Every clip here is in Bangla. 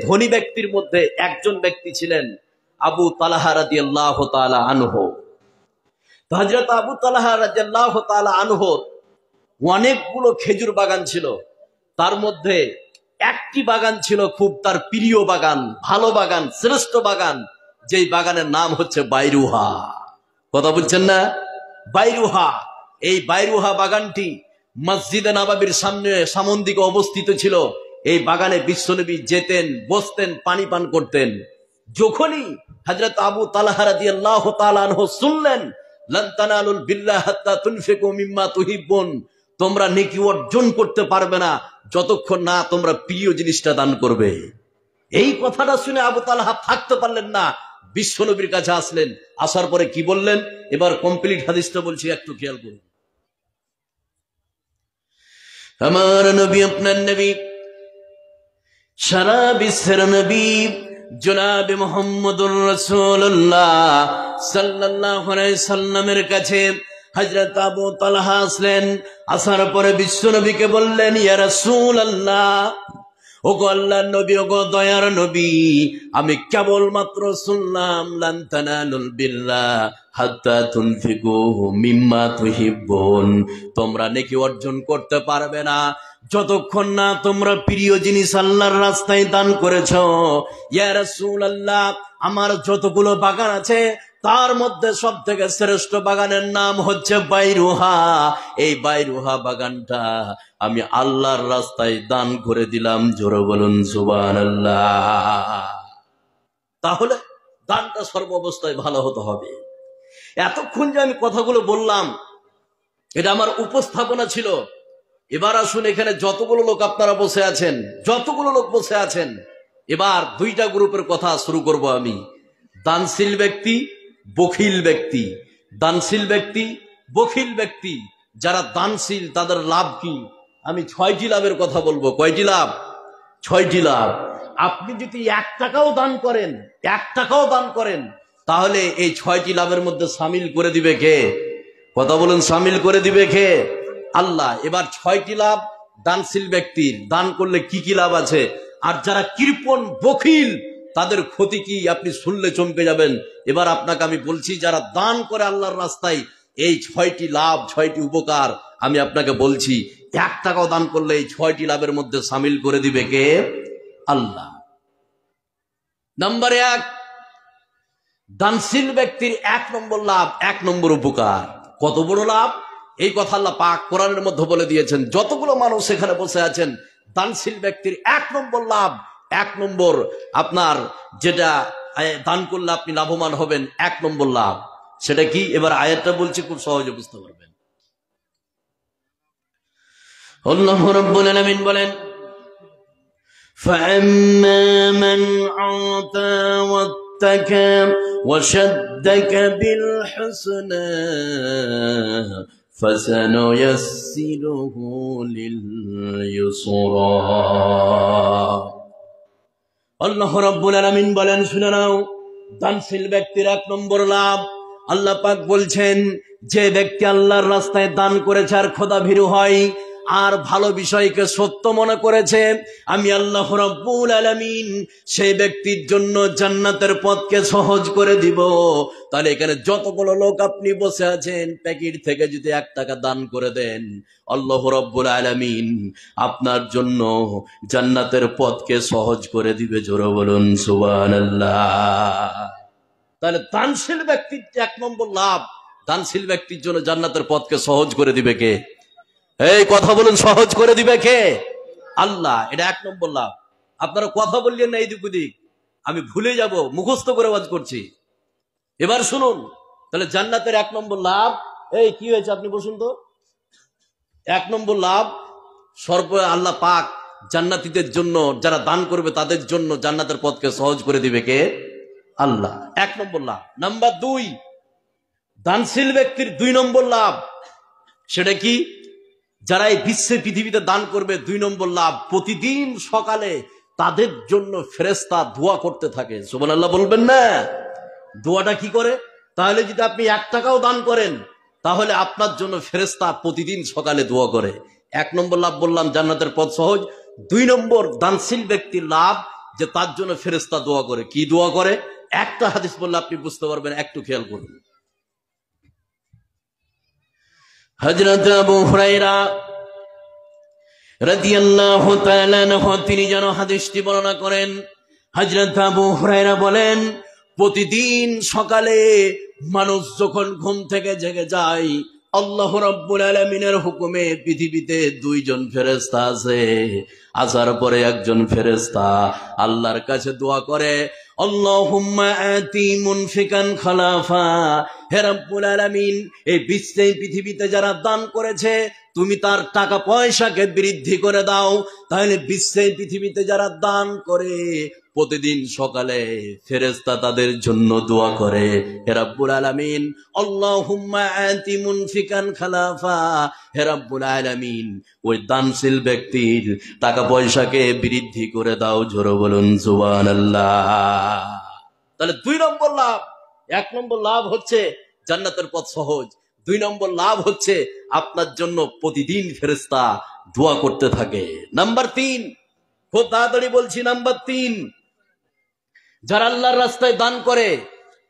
ধনী ব্যক্তির মধ্যে একজন ব্যক্তি ছিলেন আবু তালহা রাদিয়াল্লাহু তাআলা আনহু। তো হযরত আবু তালহা রাদিয়াল্লাহু তাআলা আনহুর অনেকগুলো খেজুর বাগান ছিল, তার মধ্যে একটি বাগান ছিল খুব তার প্রিয় বাগান, ভালো বাগান, শ্রেষ্ঠ বাগান, যেই বাগানের নাম হচ্ছে বাইরুহা। কথা বলছেন না? বাইরুহা। এই বাইরুহা বাগানটি মসজিদে নববীর সামনে দিকে অবস্থিত ছিল। এই বাগানে বিশ্বনবী যেতেন, বসতেন, পানি পান করতেন। যখনই হযরত আবু তালহা রাদিয়াল্লাহু তাআলা আনহু শুনলেন লান তানালুল বিল্লাহ হাত্তা তুনফিকু মিম্মা তুহিব্বুন, তোমরা নেকি অর্জন করতে পারবে না যতক্ষণ না তোমরা প্রিয় জিনিসটা দান করবে, এই কথাটা শুনে আবু তালহা থাকতে পারলেন না, বিশ্বনবীর কাছে আসলেন। আসার পরে কি বললেন, এবার কমপ্লিট হাদিসটা বলছি, একটু খেয়াল করুন। আমার নবী, আপনার নবী, সারা বিশ্বের নবী জনাবে মুহাম্মদুর রাসূলুল্লাহ সাল্লাল্লাহু আলাইহি সাল্লামের কাছে হযরত আবু তালহা আসলেন। আসার পরে বিশ্বনবীকে বললেন, ইয়া রাসূলুল্লাহ, ওগো আল্লাহর নবী, ওগো দয়ার নবী, আমি কেবলমাত্র শুনলাম লান তানালুল বিল্লাহ হাত্তা তুনফিকু মিম্মা তুহিব্বুন, তোমরা নেকি অর্জন করতে পারবে না যতক্ষণ না তোমরা প্রিয় জিনিস আল্লাহর রাস্তায় দান করেছো। ইয়া রাসূলুল্লাহ, আমার যতগুলো বাগান আছে তার মধ্যে সব থেকে শ্রেষ্ঠ বাগানের নাম হচ্ছে বাইরুহা। এই বাইরুহা বাগানটা আমি আল্লাহর রাস্তায় দান করে দিলাম। জোরে বলুন সুবহানাল্লাহ। তাহলে দানটা সর্বাবস্থায় ভালো হতে হবে। এতক্ষণ যে আমি কথাগুলো বললাম, এটা আমার উপস্থাপনা ছিল। এবার আসুন, এখানে যতগুলো লোক আপনারা বসে আছেন, যতগুলো লোক বসে আছেন, এবার দুইটা গ্রুপের কথা শুরু করব আমি। দানশীল ব্যক্তি, বখিল ব্যক্তি। দানশীল ব্যক্তি, বখিল ব্যক্তি। যারা দানশীল তাদের লাভ কি? আমি 6টি লাভের কথা বলবো। কয়টি লাভ? 6টি লাভ। আপনি যদি 1 টাকাও দান করেন, 1 টাকাও দান করেন, তাহলে এই 6টি লাভের মধ্যে সামিল করে দিবে কে? কথা বলুন, সামিল করে দিবে কে? আল্লাহ। এবার 6টি লাভ দানশীল ব্যক্তির। দান করলে কি কি লাভ আছে? আর যারা কৃপণ, বখিল, তাদের ক্ষতি কি আপনি শুনলে চমকে যাবেন। এবার আপনাকে আমি বলছি, যারা দান করে আল্লাহর রাস্তায়, এই 6টি লাভ, 6টি উপকার আমি আপনাকে বলছি। 1 টাকাও দান করলে এই 6টি লাভের মধ্যে সামিল করে দিবে কে? আল্লাহ। নাম্বার 1, দানশীল ব্যক্তির 1 নম্বর লাভ, 1 নম্বর উপকার। কত বড় লাভ এই কথা আল্লাহ পাক কোরআনের মধ্যে বলে দিয়েছেন। যতগুলো মানুষ এখানে বসে আছেন, দানশীল ব্যক্তির 1 নম্বর লাভ, 1 নম্বর আপনার যেটা দান করলে আপনি লাভবান হবেন, 1 নম্বর লাভ, সেটা কি? এবার আয়াতটা বলছি, খুব সহজে বুঝতে পারবেন। আল্লাহ রাব্বুল আলামিন বলেন, فَأَمَّا مَنْ أَعْطَى وَاتَّقَى وَصَدَّقَ بِالْحُسْنَى فَسَنُيَسِّرُهُ لِلْيُسْرَى। আল্লাহ রাব্বুল আলামিন বলেন, শুনে নাও, দানশীল ব্যক্তির 1 নম্বর লাভ। আল্লাহ পাক বলছেন, যে ব্যক্তি আল্লাহর রাস্তায় দান করেছে আর খোদাভীরু হয় আর ভালো বিষয়কে সত্য মনে করেছে, আমি আল্লাহ রাব্বুল আলামিন সেই ব্যক্তির জন্য জান্নাতের পথকে সহজ করে দিব। তাহলে এখানে যতগুলো লোক আপনি বসে আছেন, প্যাকেট থেকে যদি 1 টাকা দান করে দেন, আল্লাহ রাব্বুল আলামিন আপনার জন্য জান্নাতের পথকে সহজ করে দিবে। জোরে বলুন সুবহানাল্লাহ। তাহলে দানশীল ব্যক্তির 1 নম্বর লাভ, দানশীল ব্যক্তির জন্য জান্নাতের পথকে সহজ করে দিবে কে? এই কথা বলুন, সহজ করে দিবে কে? আল্লাহ। এটা 1 নম্বর লাভ। আপনারা কথা বললেন না এইদিক ওদিক, আমি ভুলে যাব, মুখস্থ করে ওয়াজ করছি। এবার শুনুন, তাহলে জান্নাতের 1 নম্বর লাভ, এই কি হয়েছে আপনি বসুন তো। 1 নম্বর লাভ, আল্লাহ পাক জান্নাতীদের জন্য, যারা দান করবে তাদের জন্য জান্নাতের পথকে সহজ করে দিবে কে? আল্লাহ। 1 নম্বর লাভ। নাম্বার 2, দানশীল ব্যক্তির 2 নম্বর লাভ, সেটা কি? যারা এই বিশ্বে পৃথিবীতে দান করবে, 2 নম্বর লাভ, প্রতিদিন সকালে তাদের জন্য ফেরেশতা দোয়া করতে থাকে। সুবহানাল্লাহ বলবেন না? দোয়াটা কি করে? তাহলে যদি আপনি 1 টাকাও দান করেন, তাহলে আপনার জন্য ফেরেশতা প্রতিদিন সকালে দোয়া করে। 1 নম্বর লাভ বললাম, জান্নাতের পথ সহজ। 2 নম্বর দানশীল ব্যক্তির লাভ, যে তার জন্য ফেরেশতা দোয়া করে। কি দোয়া করে? একটা হাদিস বললে আপনি বুঝতে পারবেন, একটু খেয়াল করুন। হযরত আবু হুরায়রা রাদিয়াল্লাহু তাআলা আনহু তিনি যেন হাদিসটি বর্ণনা করেন। হযরত আবু হুরায়রা বলেন, প্রতিদিন সকালে মানুষ যখন ঘুম থেকে জেগে যায়, আল্লাহ রাব্বুল আলামিনের হুকুমে পৃথিবীতে দুইজন ফেরেশতা আছে। আসার পরে একজন ফেরেশতা আল্লাহর কাছে দোয়া করে, আল্লাহুম্মা আতি মুনফিকান খালাফা, হে রাব্বুল আলামিন, এই বিশ্বে পৃথিবীতে যারা দান করেছে তুমি তার টাকা পয়সাকে বৃদ্ধি করে দাও। তাহলে বিশ্বে পৃথিবীতে যারা দান করে প্রতিদিন সকালে ফেরেশতা তাদের জন্য দোয়া করে, হে রাব্বুল আলামিন, আল্লাহুম্মা আতি মুনফিকান খালাফা, হে রাব্বুল আলামিন, ওই দানশীল ব্যক্তির টাকা পয়সাকে বৃদ্ধি করে দাও। জোরে বলুন সুবহানাল্লাহ। তাহলে 2 নম্বর লাভ। 1 নম্বর লাভ হচ্ছে জান্নাতের পথ সহজ। 2 নম্বর লাভ হচ্ছে আপনার জন্য প্রতিদিন ফেরেশতা দোয়া করতে থাকে। নাম্বার 3, খুব তাড়াতাড়ি বলছি, নাম্বার 3, যারা আল্লাহর রাস্তায় দান করে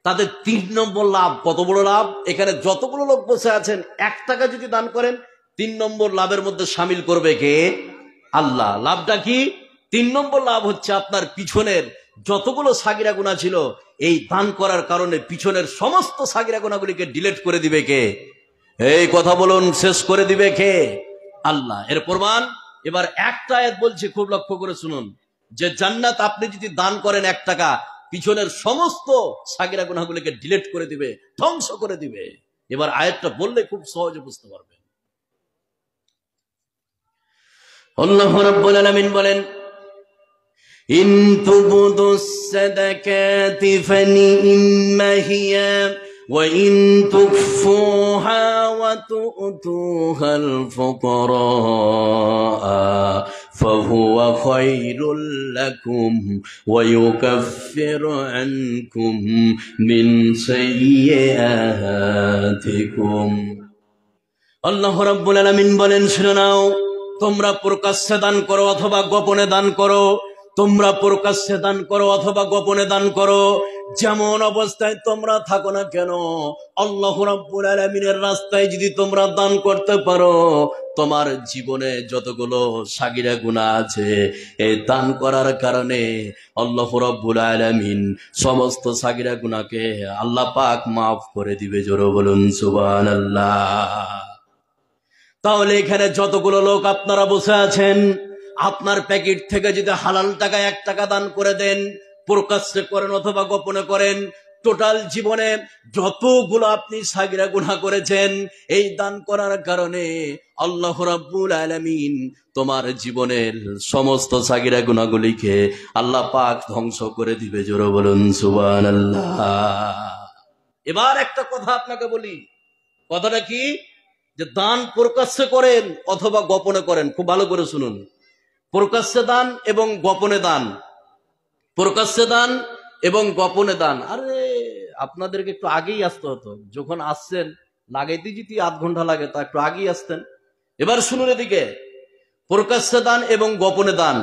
তাদের 3 নম্বর লাভ। কত বড় লাভ! এখানে যতগুলো লোক বসে আছেন 1 টাকা যদি দান করেন 3 নম্বর লাভের মধ্যে শামিল করবে কে? আল্লাহ। লাভটা কি? 3 নম্বর লাভ হচ্ছে আপনার পিছনের যতগুলো সাগিরা গুনাহ ছিল এই দান করার কারণে পিছনের সমস্ত সাগিরা গুনাহগুলিকে ডিলিট করে দিবে কে? এই কথা বলুন, শেষ করে দিবে কে? আল্লাহ। এর প্রমাণ এবার একটা আয়াত বলছি, খুব লক্ষ্য করে শুনুন, যে জান্নাত আপনি যদি দান করেন 1 টাকা, পিছনের সমস্ত সাগিরা গুনাহগুলিকে ডিলিট করে দিবে, ধ্বংস করে দিবে। এবার আয়াতটা বললে খুব সহজে বুঝতে পারবেন। আল্লাহ রাব্বুল আলামিন বলেন, ইন তুবদুস সাদাকাতি ফানিম্মা হিয়া ওয়া ইন তুখফুহা ওয়া তু'তুহাল ফুকারা ফাহুয়া খায়রুল লাকুম ওয়া ইউকাফিরু আনকুম মিন সাইয়্যাতিকুম। আল্লাহ রাব্বুল আলামিন বলেন, শুনে নাও, তোমরা প্রকাশ্যে দান করো অথবা গোপনে দান করো, তোমরা প্রকাশ্যে দান করো অথবা গোপনে দান করো, যেমন অবস্থায় তোমরা থাকো না কেন, আল্লাহ রাব্বুল আলামিনের রাস্তায় যদি তোমরা দান করতে পারো, তোমার জীবনে যতগুলো সাগিরা গুনাহ আছে এই দান করার কারণে আল্লাহ রাব্বুল আলামিন সমস্ত সাগিরা গুনাহকে আল্লাহ পাক মাফ করে দিবে। জোরে বলুন সুবহানাল্লাহ। তাহলে এখানে যতগুলো লোক আপনারা বসে আছেন, আপনার প্যাকেট থেকে যদি হালাল টাকা 1 টাকা দান করে দেন, প্রকাশ্যে করেন অথবা গোপনে করেন, টোটাল জীবনে যতগুলো আপনি সাগিরা গুনাহ করেছেন এই দান করার কারণে আল্লাহ রাব্বুল আলামিন তোমার জীবনের সমস্ত সাগিরা গুনাহগুলিকে আল্লাহ পাক ধ্বংস করে দিবে। জোরে বলুন সুবহানাল্লাহ। এবার একটা কথা আপনাকে বলি, কথাটা কি? যে দান প্রকাশ্যে করেন অথবা গোপনে করেন, খুব ভালো করে শুনুন। প্রকাশ্যে দান এবং গোপনে দান, প্রকাশ্যে দান এবং গোপনে দান। আরে আপনাদেরকে একটু আগেই আসতে হতো, যখন আসছেন লাগাইতে যদি 1/2 ঘন্টা লাগে তা একটু আগেই আসতেন। এবার শুনুন এদিকে, প্রকাশ্যে দান এবং গোপনে দান।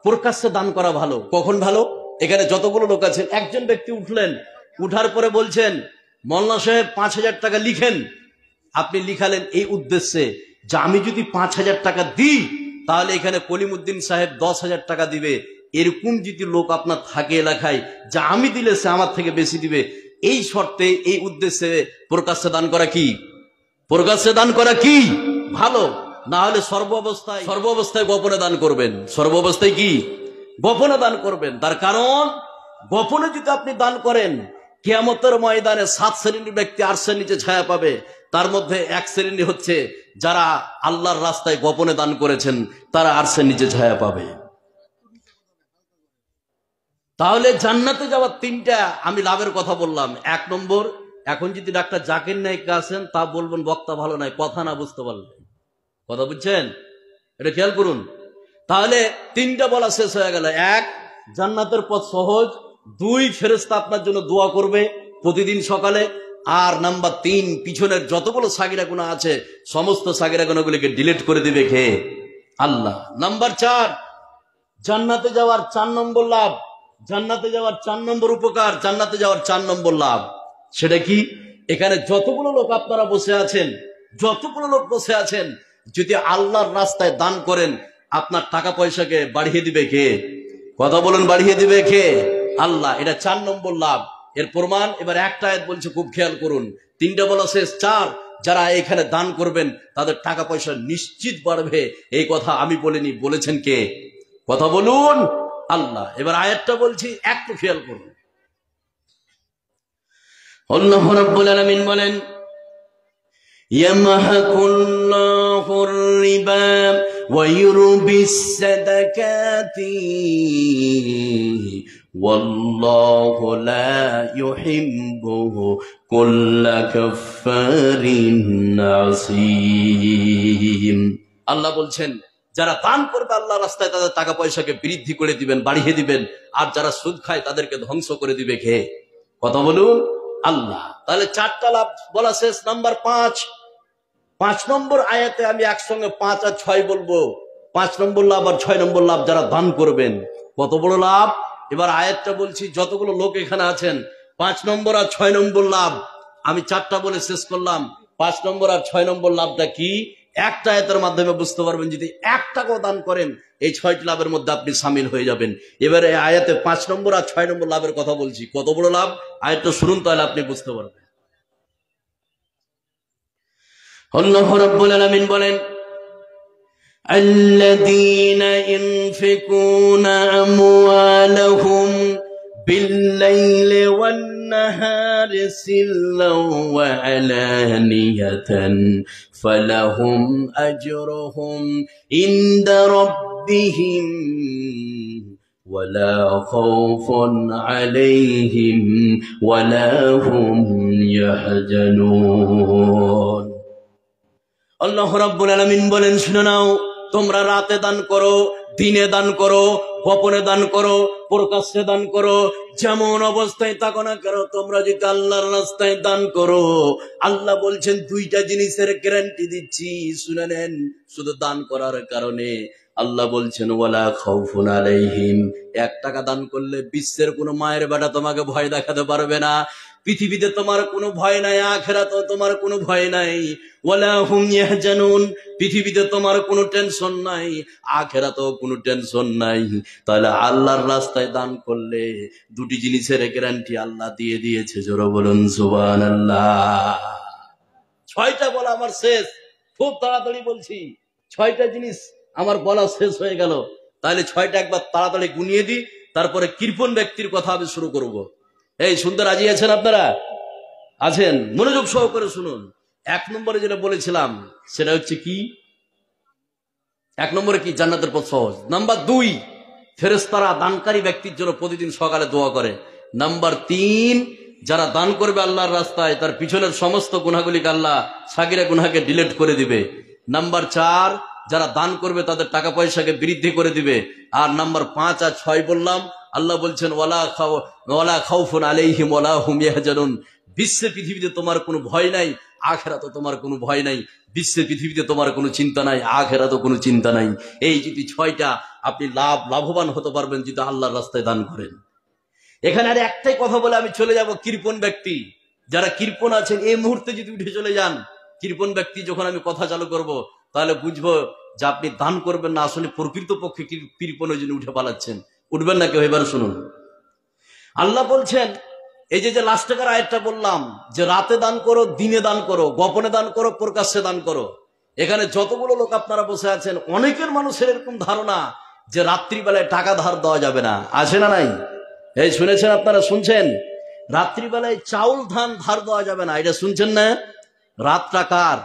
প্রকাশ্যে দান করা ভালো। কখন ভালো? এখানে যতগুলো লোক আছেন, একজন ব্যক্তি উঠলেন, উঠার পরে বলছেন, মোল্লা সাহেব 5000 টাকা লিখেন। আপনি লিখালেন এই উদ্দেশ্যে যে আমি যদি 5000 টাকা দিই তাহলে এখানে কলিমউদ্দিন সাহেব 10,000 টাকা দিবে। এরকম যদি লোক আপনার থাকে এলাকায়, যা আমি দিলে সে আমার থেকে বেশি দিবে, এই শর্তে এই উদ্দেশ্যে প্রকাশ্যে দান করা কি? প্রকাশ্যে দান করা কি? ভালো। না হলে সর্বাবস্থায় গোপনে দান করবেন। সর্বাবস্থায় কি? গোপনে দান করবেন। তার কারণ গোপনে যদি আপনি দান করেন, কিয়ামতের ময়দানে 7 শ্রেণীর ব্যক্তি আরশের নিচে ছায়া পাবে। তার মধ্যে 1 শ্রেণী হচ্ছে যারা আল্লাহর রাস্তায় গোপনে দান করেছেন, তারা আরশের নিচে ছায়া পাবে। তাহলে জান্নাতে যাওয়ার 3টা আমি লাভের কথা বললাম। 1 নম্বর, এখন যদি ডাক্তার জাকির নায়েক আসেন তা বলবেন বক্তা ভালো নাই, কথা না বুঝতে পারলেন। কথা বুঝছেন? এটা খেয়াল করুন। তাহলে 3টা বলা শেষ হয়ে গেল। 1, জান্নাতের পথ সহজ। 2, ফেরেশতা আপনার জন্য দোয়া করবে প্রতিদিন সকালে। আর নাম্বার 3, পিছনের যতগুলো সাগিরা গুনাহ আছে সমস্ত সাগিরা গুনাহগুলিকে ডিলিট করে দিবে কে? আল্লাহ। নাম্বার 4, জান্নাতে যাওয়ার 4 নম্বর লাভ, জান্নাতে যাওয়ার 4 নম্বর উপকার, জান্নাতে যাওয়ার 4 নম্বর লাভ, সেটা কি? এখানে যতগুলো লোক আপনারা বসে আছেন, যতগুলো লোক বসে আছেন, যদি আল্লাহর রাস্তায় দান করেন, আপনার টাকা পয়সাকে বাড়িয়ে দিবে কে? কথা বলুন, বাড়িয়ে দিবে কে? আল্লাহ। এটা 4 নম্বর লাভ। এর প্রমাণ এবার একটা আয়াত বলছে, খুব খেয়াল করুন। 3টা বলা শেষ, 4, যারা এখানে দান করবেন তাদের টাকা পয়সা নিশ্চিত বাড়বে। এই কথা আমি বলিনি, বলেছেন কে? কথা বলুন, আল্লাহ। এবার আয়াতটা বলছি, একটু খেয়াল করুন। আল্লাহ রাব্বুল আলামিন বলেন, ইয়ামহাকুল্লাহুর রিবা ওয়া ইউরবিস সাদাকাতি ওয়াল্লাহু লা ইউহিব্বু কুল্লা কাফফারিন আসীম। আল্লাহ বলছেন, যারা দান করবে আল্লাহর রাস্তায় তাদের টাকা পয়সাকে বৃদ্ধি করে দিবেন, বাড়িয়ে দিবেন। আর যারা সুদ খায় তাদেরকে ধ্বংস করে দিবে কে? কথা বলুন, আল্লাহ। তাহলে 4টা লাভ বলা শেষ। নাম্বার 5 নম্বর আয়াতে আমি একসঙ্গে 5 আর 6 বলবো। 5 নম্বর লাভ আর 6 নম্বর লাভ, যারা দান করবেন। কত বড় লাভ! এবার আয়াতটা বলছি, যতগুলো লোক এখানে আছেন, 5 নম্বর আর 6 নম্বর লাভ আমি 4টা বলে শেষ করলাম। 5 নম্বর আর 6 নম্বর লাভটা কি? একটা আয়াতের মাধ্যমে বুঝতে পারবেন। যদি 1 টাকাও দান করেন, এই 6টি লাভের মধ্যে আপনি সামিল হয়ে যাবেন। এবারে এই আয়াতে 5 নম্বর আর 6 নম্বর লাভের কথা বলছি। কত বড় লাভ! আয়াতটা শুনুন, তাহলে আপনি বুঝতে পারবেন। আল্লাহ রাব্বুল আলামিন বলেন, আল্লাযীনা ইনফিকুনা আমওয়ালাহুম বিল-লাইলি ওয়ান-নাহারি সিররান ওয়া আলানিয়াতান ফালাহুম আজরুহুম ইনদা রাব্বিহিম ওয়ালা খাউফুন আলাইহিম ওয়ালা হুম ইয়াহজানুন। আল্লাহ রাব্বুল আলামিন বলেন, শুনে নাও, তোমরা রাতে দান করো, দিনে দান করো, গোপনে দান করো, প্রকাশ্যে দান করো, যেমন অবস্থায় থাকো না কেন, তোমরা যদি আল্লাহর রাস্তায় দান করো, আল্লাহ বলছেন 2টা জিনিসের গ্যারান্টি দিচ্ছি, শুনে নেন। শুধু দান করার কারণে আল্লাহ বলছেন, ওয়ালা খাউফুন আলাইহিম। 1 টাকা দান করলে বিশ্বের কোনো মায়ের বেটা তোমাকে ভয় দেখাতে পারবে না। পৃথিবীতে তোমার কোনো ভয় নাই, আখিরাতেও তোমার কোনো ভয় নাই। ওয়ালা হুম ইয়াহজানুন, পৃথিবীতে তোমার কোনো টেনশন নাই, আখিরাতেও কোনো টেনশন নাই। তাহলে আল্লাহর রাস্তায় দান করলে 2টি জিনিসের গ্যারান্টি আল্লাহ দিয়ে দিয়েছে। জোরে বলুন সুবহানাল্লাহ। 6টা বলা আমার শেষ, খুব তাড়াতাড়ি বলছি। 6টা জিনিস আমার বলা শেষ হয়ে গেল। তাহলে 6টা একবার তাড়াতাড়ি গুনিয়ে দিই, তারপরে কৃপণ ব্যক্তির কথা আমি শুরু করব। এই শুনতে রাজি আছেন আপনারা? আছেন? মনোযোগ সহকারে শুনুন। 1 নম্বরে যেটা বলেছিলাম সেটা হচ্ছে কি? 1 নম্বরে কি? জান্নাতের পথ সহজ। নাম্বার 2, ফেরেশতারা দানকারী ব্যক্তির জন্য প্রতিদিন সকালে দোয়া করে। নাম্বার 3, যারা দান করবে আল্লাহর রাস্তায় তার পিছনের সমস্ত গুনাহগুলিকে আল্লাহ সাগিরা গুনাহকে ডিলিট করে দিবে। নাম্বার 4, যারা দান করবে তাদের টাকা পয়সাকে বৃদ্ধি করে দিবে। আর নাম্বার 5 আর 6 বললাম, আল্লাহ বলছেন, ওয়ালা খাউফুন আলাইহিম ওয়ালা হুম ইয়াহজানুন। বিশ্বে পৃথিবীতে তোমার কোনো ভয় নাই, আখিরাতে তোমার কোনো ভয় নাই। বিশ্বে পৃথিবীতে তোমার কোনো চিন্তা নাই, আখিরাতে কোনো চিন্তা নাই। এই যদি 6টা আপনি লাভবান হতে পারবেন যদি আল্লাহর রাস্তায় দান করেন। এখানে আর একটাই কথা বলে আমি চলে যাব। কৃপণ ব্যক্তি, যারা কৃপণ আছেন এই মুহূর্তে যদি উঠে চলে যান। কৃপণ ব্যক্তি যখন আমি কথা চালু করব, তাহলে বুঝবো যে আপনি দান করবেন না, আসলে প্রকৃত পক্ষে কৃপণের জন্য উঠে পালাচ্ছেন। উঠবেন না কেউ। এবার শুনুন, আল্লাহ বলছেন, এই যে লাস্টের আয়াতটা বললাম, যে রাতে দান করো, দিনে দান করো, গোপনে দান করো, প্রকাশ্যে দান করো। এখানে যতগুলো লোক আপনারা বসে আছেন, অনেকের মানুষের এরকম ধারণা যে রাত্রিবেলায় টাকা ধার দেওয়া যাবে না। আছে না নাই? এই শুনেছেন আপনারা? শুনছেন? রাত্রিবেলায় চাউল ধান ধার দেওয়া যাবে না, এটা শুনছেন না? রাতটা কার?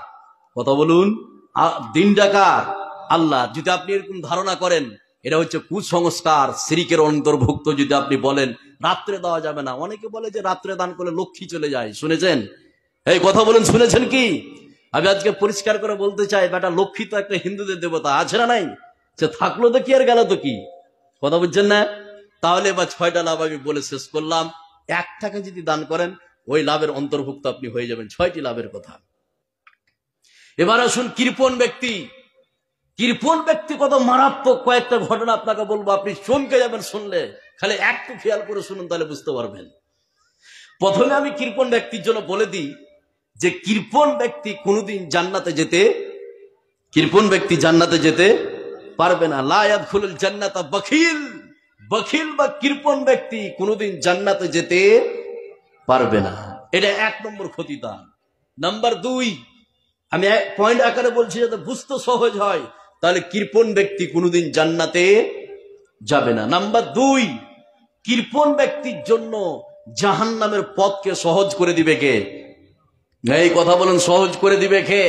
কথা বলুন। দিনটা কার? আল্লাহ। যদি আপনি এরকম ধারণা করেন, এটা হচ্ছে কুসংস্কার, শিরকের অন্তর্ভুক্ত। যদি আপনি বলেন রাত্রে দেওয়া যাবে না, অনেকে বলে যে রাত্রে দান করলে লক্ষ্মী চলে যায়। শুনেছেন? এই কথা বলেন, শুনেছেন কি? আমি আজকে পরিষ্কার করে বলতে চাই, বেটা লক্ষ্মী তো একটা হিন্দুদের দেবতা, আছে না নাই? সে থাকলো তো কি আর গেল তো কি? কথা বুঝছেন না? তাহলে এবার 6টা লাভ আমি বলে শেষ করলাম। 1 টাকা যদি দান করেন, ওই লাভের অন্তর্ভুক্ত আপনি হয়ে যাবেন। 6টি লাভের কথা। এবার আসুন কৃপণ ব্যক্তি। কৃপণ ব্যক্তি কত মারাত্মক, কয়েকটা ঘটনা আপনাকে বলবো, আপনি চমকে যাবেন শুনলে। খালি একটু খেয়াল করে শুনুন, তাহলে বুঝতে পারবেন। প্রথমে আমি কৃপণ ব্যক্তির জন্য বলে দিই যে কৃপণ ব্যক্তি কোনোদিন জান্নাতে যেতে পারবে না। লা ইয়াদখুলুল জান্নাতা বখিল, বখিল বা কৃপণ ব্যক্তি কোনোদিন জান্নাতে যেতে পারবে না। এটা 1 নম্বর ক্ষতিদান। নাম্বার 2, আমি পয়েন্ট আকারে বলছি যাতে বুঝতে সহজ হয়, তাহলে কৃপণ ব্যক্তি কোনোদিন জান্নাতে যাবে না। নাম্বার 2, কৃপণ ব্যক্তির জন্য জাহান্নামের পথকে সহজ করে দিবে কে? এই কথা বলেন, সহজ করে দিবে কে?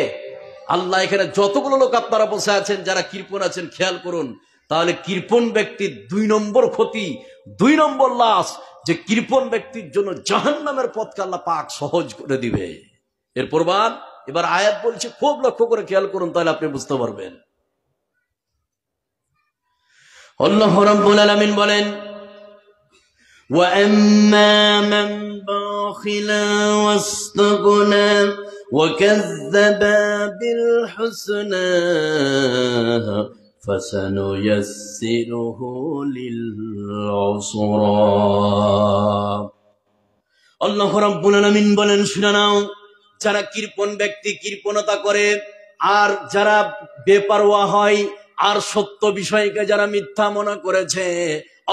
আল্লাহ। এখানে যতগুলো লোক আপনারা বসে আছেন যারা কৃপণ আছেন, খেয়াল করুন, তাহলে কৃপণ ব্যক্তির 2 নম্বর ক্ষতি, 2 নম্বর লাশ, যে কৃপণ ব্যক্তির জন্য জাহান্নামের পথকে আল্লাহ পাক সহজ করে দিবে। এরপর এবার আয়াত বলছে, খুব লক্ষ্য করে খেয়াল করুন, তাহলে আপনি বুঝতে পারবেন। আল্লাহ রাব্বুল আলামিন বলেন, وَأَمَّا مَنْ بَخِلَ وَاسْتَغْنَى وَكَذَّبَ بِالْحُسْنَى فَسَنُيَسِّرُهُ لِلْعُسْرَى। আল্লাহ রাব্বুল আলামিন বলেন, শুনে নাও, যারা কৃপণ ব্যক্তি কৃপণতা করে, আর যারা বেপরোয়া হয়, আর সত্য বিষয়কে যারা মিথ্যা মনে করেছে,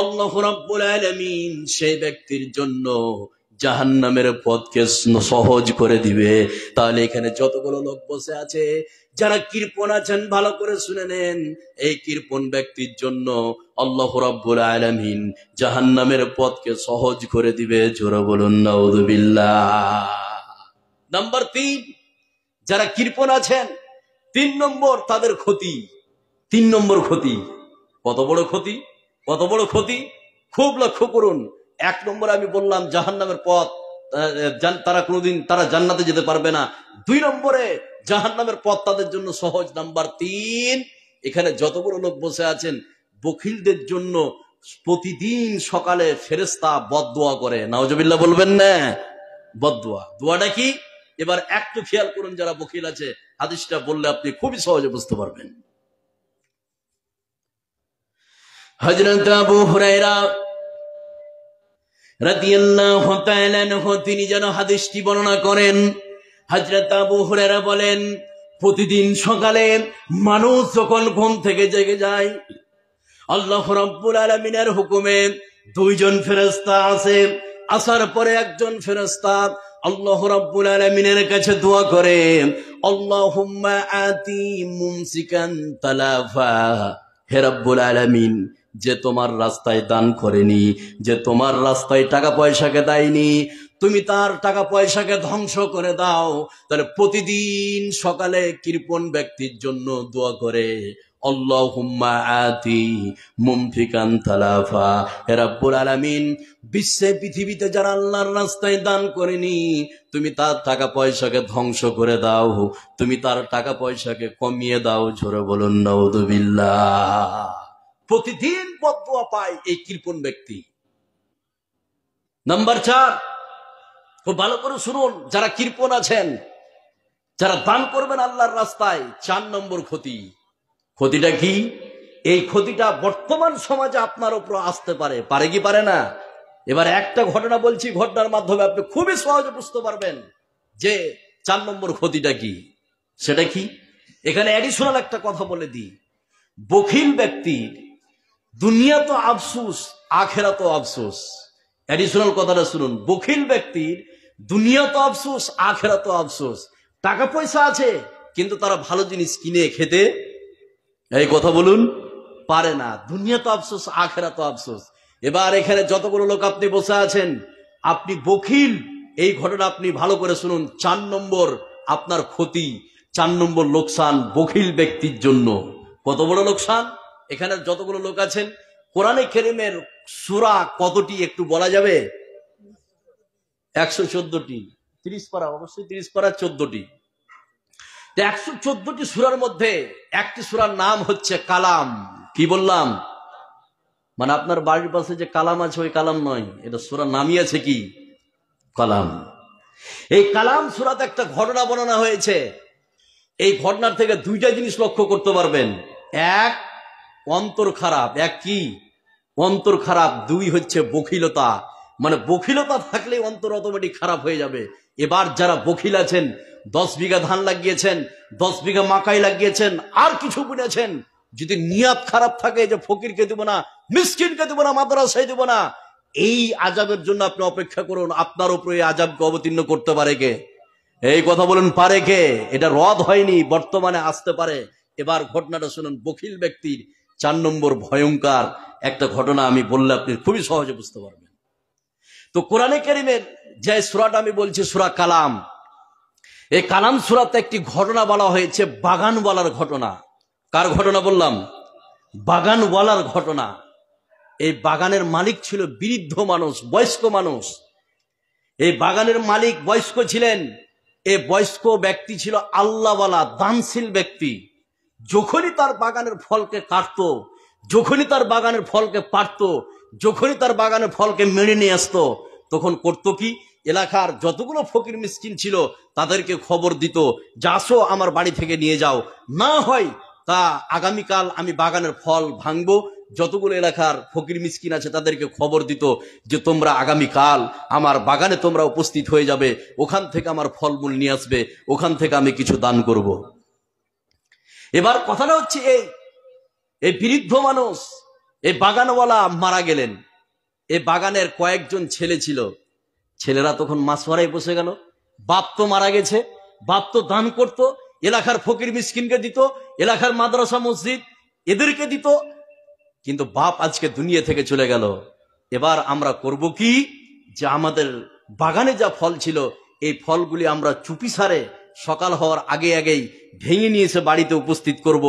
আল্লাহ রাব্বুল আলামিন সেই ব্যক্তির জন্য জাহান্নামের পথকে সহজ করে দিবে। তাহলে এখানে যতগুলো লোক বসে আছে যারা কৃপণ আছেন, ভালো করে শুনে নেন, এই কৃপণ ব্যক্তির জন্য আল্লাহ রাব্বুল আলামিন জাহান্নামের পথকে সহজ করে দিবে। জোরে বলুন নাউযুবিল্লাহ। নাম্বার 3, যারা কৃপণ আছেন, 3 নম্বর তাদের ক্ষতি। 3 নম্বর ক্ষতি, কত বড় ক্ষতি, কত বড় ক্ষতি, খুব লক্ষ্য করুন। 1 নম্বর আমি বললাম জাহান্নামের পথ, তারা কোনোদিন তারা জান্নাতে যেতে পারবে না। 2 নম্বরে জাহান্নামের পথ তাদের জন্য সহজ। নাম্বার 3, এখানে যতগুলো লোক বসে আছেন, বখিলদের জন্য প্রতিদিন সকালে ফেরেশতা বদদোয়া করে। নাউজুবিল্লাহ বলবেন না? বদদোয়া, দোয়াটা কি? এবার একটু খেয়াল করুন, যারা বখিল আছে, হাদিসটা বললে আপনি খুবই সহজে বুঝতে পারবেন। হযরত আবু হুরায়রা রাদিয়াল্লাহু তাআলা আনহু তিনি যেন হাদিসটি বর্ণনা করেন। হযরত আবু হুরায়রা বলেন, প্রতিদিন সকালে মানুষ যখন ঘুম থেকে জেগে যায়, আল্লাহ রাব্বুল আলামিনের হুকুমে 2 জন ফেরেশতা আছে। আসার পরে একজন ফেরেশতা আল্লাহ রাব্বুল আলামিনের কাছে দোয়া করে, আল্লাহুম্মা আতি মুমসিকান তালাফা, হে রাব্বুল আলামিন, যে তোমার রাস্তায় দান করেনি, যে তোমার রাস্তায় টাকা পয়সাকে দেয়নি, তুমি তার টাকা পয়সাকে ধ্বংস করে দাও। তাহলে প্রতিদিন সকালে কৃপণ ব্যক্তির জন্য দোয়া করে, আল্লাহুম্মা আতি মুমফিকান তালাফা, হে রাব্বুল আলামিন, বিশ্বে পৃথিবীতে যারা আল্লাহর রাস্তায় দান করেনি, তুমি তার টাকা পয়সাকে ধ্বংস করে দাও, তুমি তার টাকা পয়সাকে কমিয়ে দাও। জোরে বলুন নাউযুবিল্লাহ। প্রতিদিন বদদোয়া পায় এই কৃপণ ব্যক্তি। নাম্বার 4, খুব ভালো করে শুনুন, যারা কৃপণ আছেন, যারা দান করবেন আল্লাহর রাস্তায়, 4 নম্বর ক্ষতি। ক্ষতিটা কি? এই ক্ষতিটা বর্তমান সমাজে আপনার উপর আসতে পারে, পারে কি পারে না? এবার একটা ঘটনা বলছি, ঘটনার মাধ্যমে আপনি খুবই সহজে বুঝতে পারবেন যে 4 নম্বর ক্ষতিটা কি। সেটা কি? এখানে অ্যাডিশনাল একটা কথা বলে দিই, বখিল ব্যক্তির দুনিয়া তো আফসোস, আখেরাত তো আফসোস। অ্যাডিশনাল কথাটা শুনুন, বখিল ব্যক্তির দুনিয়া তো আফসোস, আখেরাত তো আফসোস। টাকা পয়সা আছে, কিন্তু তারা ভালো জিনিস কিনে খেতে, এই কথা বলুন, পারে না। দুনিয়া তো আফসোস, আখেরাত তো আফসোস। এবার এখানে যতগুলো লোক আপনি বসে আছেন, আপনি বখিল, এই ঘটনা আপনি ভালো করে শুনুন। 4 নম্বর আপনার ক্ষতি, 4 নম্বর লোকসান বখিল ব্যক্তির জন্য। কত বড় লোকসান? এখানে যতগুলো লোক আছেন, কোরআনে কারীমের সূরা কতটি একটু বলা যাবে? 114টি। 30 পারা, অবশ্যই 30 পারা, 14টি। 114টি সূরার মধ্যে একটি সূরার নাম হচ্ছে কালাম। কি বললাম? মানে আপনার বাড়ির পাশে যে কালাম আছে, ওই কালাম নয়, এটা সূরার নামই আছে কি? কালাম। এই কালাম সূরাতে একটা ঘটনা বর্ণনা হয়েছে। এই ঘটনার থেকে 2টা জিনিস লক্ষ্য করতে পারবেন। এক অন্তর খারাপ, এক কি অন্তর খারাপ, দুই হচ্ছে বখিলতা। মানে বখিলতা থাকলে অন্তর অটোমেটিক খারাপ হয়ে যাবে। এবার যারা বখিল আছেন, 10 বিঘা ধান লাগিয়েছেন, 10 বিঘা মাকাই লাগিয়েছেন, আর কিছু বুনেছেন, যদি নিয়াত খারাপ থাকে যে ফকিরকে দেব না, মিসকিনকে দেব না, মাদ্রাসায় দেব না, এই আজাবের জন্য আপনি অপেক্ষা করুন। আপনার উপরে এই আজাবকে অবতীর্ণ করতে পারে কে? এই কথা বলুন, পারে কে? এটা রদ হয়নি, বর্তমানে আসতে পারে। এবার ঘটনাটা শুনুন, বখিল ব্যক্তির 4 নম্বর ভয়ঙ্কর একটা ঘটনা আমি বললে আপনি খুবই সহজে বুঝতে পারবেন। তো কোরআনে কারীমের যে সূরাটা আমি বলছি, সূরা কালাম, এই কালাম সূরাতে একটি ঘটনা বলা হয়েছে, বাগানওয়ালার ঘটনা। কার ঘটনা বললাম? বাগানওয়ালার ঘটনা। এই বাগানের মালিক ছিল বৃদ্ধ মানুষ, বয়স্ক মানুষ। এই বাগানের মালিক বয়স্ক ছিলেন। এই বয়স্ক ব্যক্তি ছিল আল্লাহওয়ালা, দানশীল ব্যক্তি। যখনই তার বাগানের ফলকে কাটতো, যখনই তার বাগানের ফলকে পারতো, যখনই তার বাগানের ফলকে মেনে নিয়ে আসতো, তখন করতো কি, এলাকার যতগুলো ফকির মিসকিন ছিল তাদেরকে খবর দিত যে আসো আমার বাড়ি থেকে নিয়ে যাও, না হয় তা আগামীকাল আমি বাগানের ফল ভাঙবো। যতগুলো এলাকার ফকির মিসকিন আছে তাদেরকে খবর দিত যে তোমরা আগামীকাল আমার বাগানে তোমরা উপস্থিত হয়ে যাবে, ওখান থেকে আমার ফলমূল নিয়ে আসবে, ওখান থেকে আমি কিছু দান করব। এবার কথাটা হচ্ছে এই বৃদ্ধ মানুষ, এই বাগানওয়ালা মারা গেলেন। এই বাগানের কয়েকজন ছেলে ছিল, ছেলেরা তখন মাছওয়ারায় বসে গেল। বাপ তো মারা গেছে, বাপ তো দান করত, এলাকার ফকির মিসকিনকে দিত, এলাকার মাদ্রাসা মসজিদ এদেরকে দিত, কিন্তু বাপ আজকে দুনিয়া থেকে চলে গেল। এবার আমরা করব কি, যে আমাদের বাগানে যা ফল ছিল এই ফলগুলি আমরা চুপিসারে সকাল হওয়ার আগে আগেই ভেঙে নিয়ে এসে বাড়িতে উপস্থিত করব,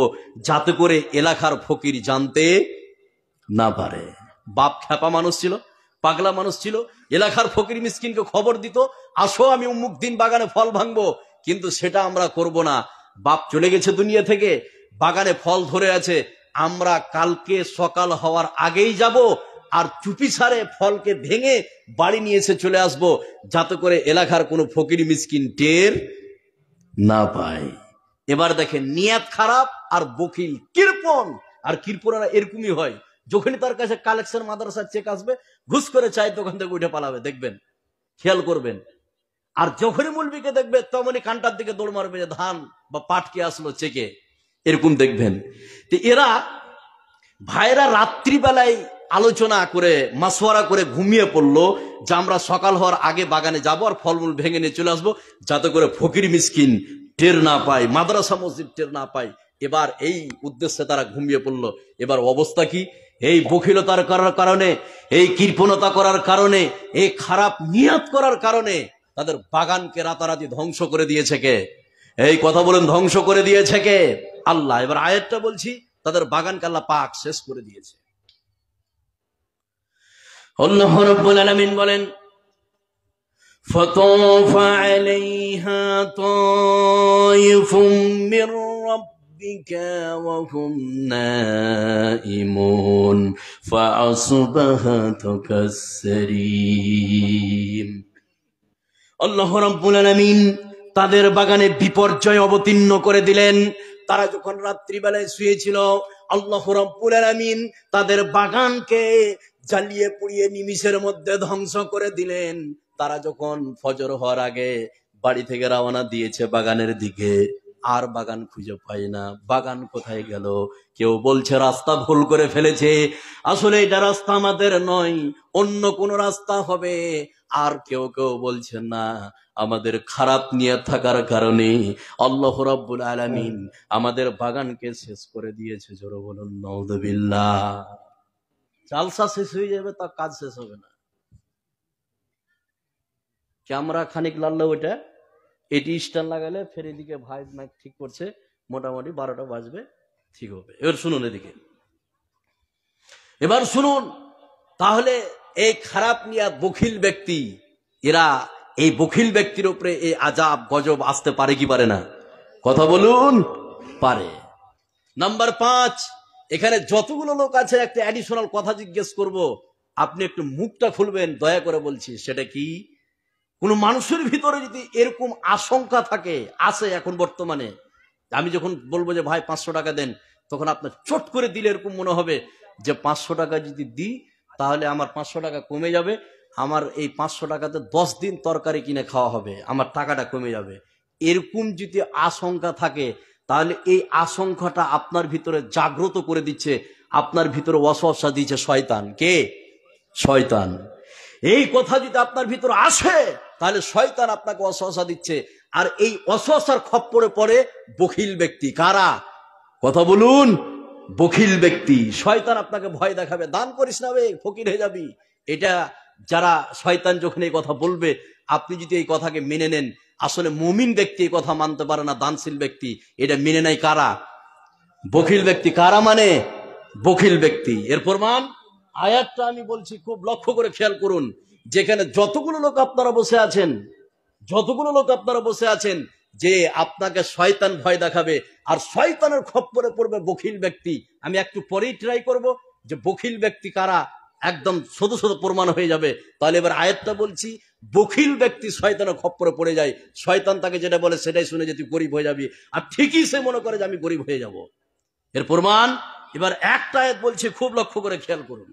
যাতে করে এলাকার ফকির জানতে না পারে। বাপ খ্যাপা মানুষ ছিল, পাগলা মানুষ ছিল। এলাকার ফকির মিসকিনকে খবর দিত আসো আমি অমুক দিন বাগানে ফল ভাঙবো, কিন্তু সেটা আমরা করব না। বাপ চলে গেছে দুনিয়া থেকে, বাগানে ফল ধরে আছে, আমরা কালকে সকাল হওয়ার আগেই যাব আর চুপিসারে ফলকে ভেঙে বাড়ি নিয়ে এসে চলে আসব, যাতে করে এলাকার কোনো ফকির মিসকিন টের না পায়। এবার দেখেন, নিয়াত খারাপ আর বকিল, কৃপণ। আর কৃপণরা এরকমই হয়, যখনই তার কাছে কালেকশন মাদ্রাসার চেক আসবে, ঘুষ করে চাই দোকান থেকে উঠে পালাবে, দেখবেন, খেয়াল করবেন। আর যখনই মুলবিকে দেখবে তখনই কানটার দিকে দৌড় মারবে যে ধান বা পাট কে আসলো চেকে, এরকম দেখবেন। তো এরা ভাইরা রাত্রিবেলায় আলোচনা করে মাসওয়ারা করে ঘুমিয়ে পড়লো যে আমরা সকাল হওয়ার আগে বাগানে যাবো আর ফলমূল ভেঙে নিয়ে চলে আসবো, যাতে করে ফকির মিসকিন টের না পায়, মাদ্রাসা মসজিদ টের না পায়। এবার এই উদ্দেশ্যে তারা ঘুমিয়ে পড়লো। এবার অবস্থা কি, এই বখিলতার করার কারণে, এই কৃপণতা করার কারণে, এই খারাপ নিয়াত করার কারণে তাদের বাগানকে রাতারাতি ধ্বংস করে দিয়েছে কে? এই কথা বলেন, ধ্বংস করে দিয়েছে কে? আল্লাহ। এবার আয়াতটা বলছি, তাদের বাগানকে আল্লাহ পাক শেষ করে দিয়েছে। আল্লাহ রাব্বুল আলামিন বলেন, ফাতাফা আলাইহা তায়িফুম মির রাব্বিকা ওয়া হুম নাইমুন ফাআসবাহাত কাসসারিম। আল্লাহ রাব্বুল আলামিন তাদের বাগানে বিপর্যয় অবতীর্ণ করে দিলেন। তারা যখন রাত্রিবেলায় শুয়েছিল, আল্লাহ রাব্বুল আলামিন তাদের বাগানকে জ্বালিয়ে পুড়িয়ে নিমিষের মধ্যে ধ্বংস করে দিলেন। তারা যখন ফজর হওয়ার আগে বাড়ি থেকে রওনা দিয়েছে বাগানের দিকে, আর বাগান খুঁজে পায় না। বাগান কোথায় গেল? কেউ বলছে রাস্তা ভুল করে ফেলেছে, আসলে এটা রাস্তা আমাদের নয়, অন্য কোন রাস্তা হবে। আর কেউ কেউ বলছে না, আমাদের খারাপ নিয়ত থাকার কারণে আল্লাহ রাব্বুল আলামিন আমাদের বাগানকে শেষ করে দিয়েছে। জোরে বলুন নাউযুবিল্লাহ। জালসা শেষ হয়ে যাবে, তা কাজ শেষ হবে না। ক্যামেরা খানিক লাগলে ওইটা এটি স্ট্যান্ড লাগালে ফের এদিকে ভাই মাইক ঠিক করছে, মোটামুটি 12টা বাজবে, ঠিক হবে। এবার শুনুন এদিকে, এবার শুনুন। তাহলে এই খারাপ নিয়াত বখিল ব্যক্তি, এরা এই বখিল ব্যক্তির উপরে এই আজাব গজব আসতে পারে কি পারে না? কথা বলুন, পারে। নাম্বার 5, এখানে যতগুলো লোক আছে একটা অ্যাডিশনাল কথা জিজ্ঞেস করব, আপনি একটু মুখটা খুলবেন, দয়া করে বলছি। সেটা কি, কোন মানুষের ভিতরে যদি এরকম আশঙ্কা থাকে, আছে এখন বর্তমানে, আমি যখন বলবো যে ভাই 500 টাকা দেন, তখন আপনার চট করে দিলে এরকম মনে হবে যে 500 টাকা যদি দিই তাহলে আমার 500 টাকা কমে যাবে, আমার এই 500 টাকাতে 10 দিন তরকারি কিনে খাওয়া হবে, আমার টাকাটা কমে যাবে। এরকম যদি আশঙ্কা থাকে তাহলে এই আশঙ্কাটা আপনার ভিতরে জাগ্রত করে দিচ্ছে, আপনার ভিতরে ওয়াসওয়াসা দিচ্ছে শয়তান। কে? শয়তান। এই কথা যদি আপনার ভিতরে আসে তাহলে শয়তান আপনাকে ওয়াসওয়াসা দিচ্ছে, আর এই ওয়াসওয়াসার খপ্পরে পড়ে বখিল ব্যক্তি। কারা? কথা বলুন। বখিল ব্যক্তি। শয়তান আপনাকে ভয় দেখাবে, দান করিস না বে, ফকির হয়ে যাবি। এটা যারা শয়তান যখন এই কথা বলবে, আপনি যদি এই কথাকে মেনে নেন, আসলে মুমিন ব্যক্তি এই কথা মানতে পারে না, দানশীল ব্যক্তি এটা মেনে নেয়। কারা? বখিল ব্যক্তি। কারা মানে? বখিল ব্যক্তি। এর প্রমাণ আয়াতটা আমি বলছি, খুব লক্ষ্য করে খেয়াল করুন। যেখানে যতগুলো লোক আপনারা বসে আছেন, যতগুলো লোক আপনারা বসে আছেন, যে আপনাকে শয়তান ভয় দেখাবে আর শয়তানের খপ্পরে পড়বে বখিল ব্যক্তি। আমি একটু পরেই ট্রাই করব যে বখিল ব্যক্তি কারা, একদম শুধু শুধু প্রমাণ হয়ে যাবে। তাহলে এবার আয়াতটা বলছি, বখিল ব্যক্তি শয়তানের খপ্পরে পড়ে যায়, শয়তান তাকে যেটা বলে সেটাই শুনে যে তুই গরিব হয়ে যাবি, আর ঠিকই সে মনে করে যে আমি গরিব হয়ে যাব। এর প্রমাণ এবার একটা আয়াত বলছি, খুব লক্ষ্য করে খেয়াল করুন।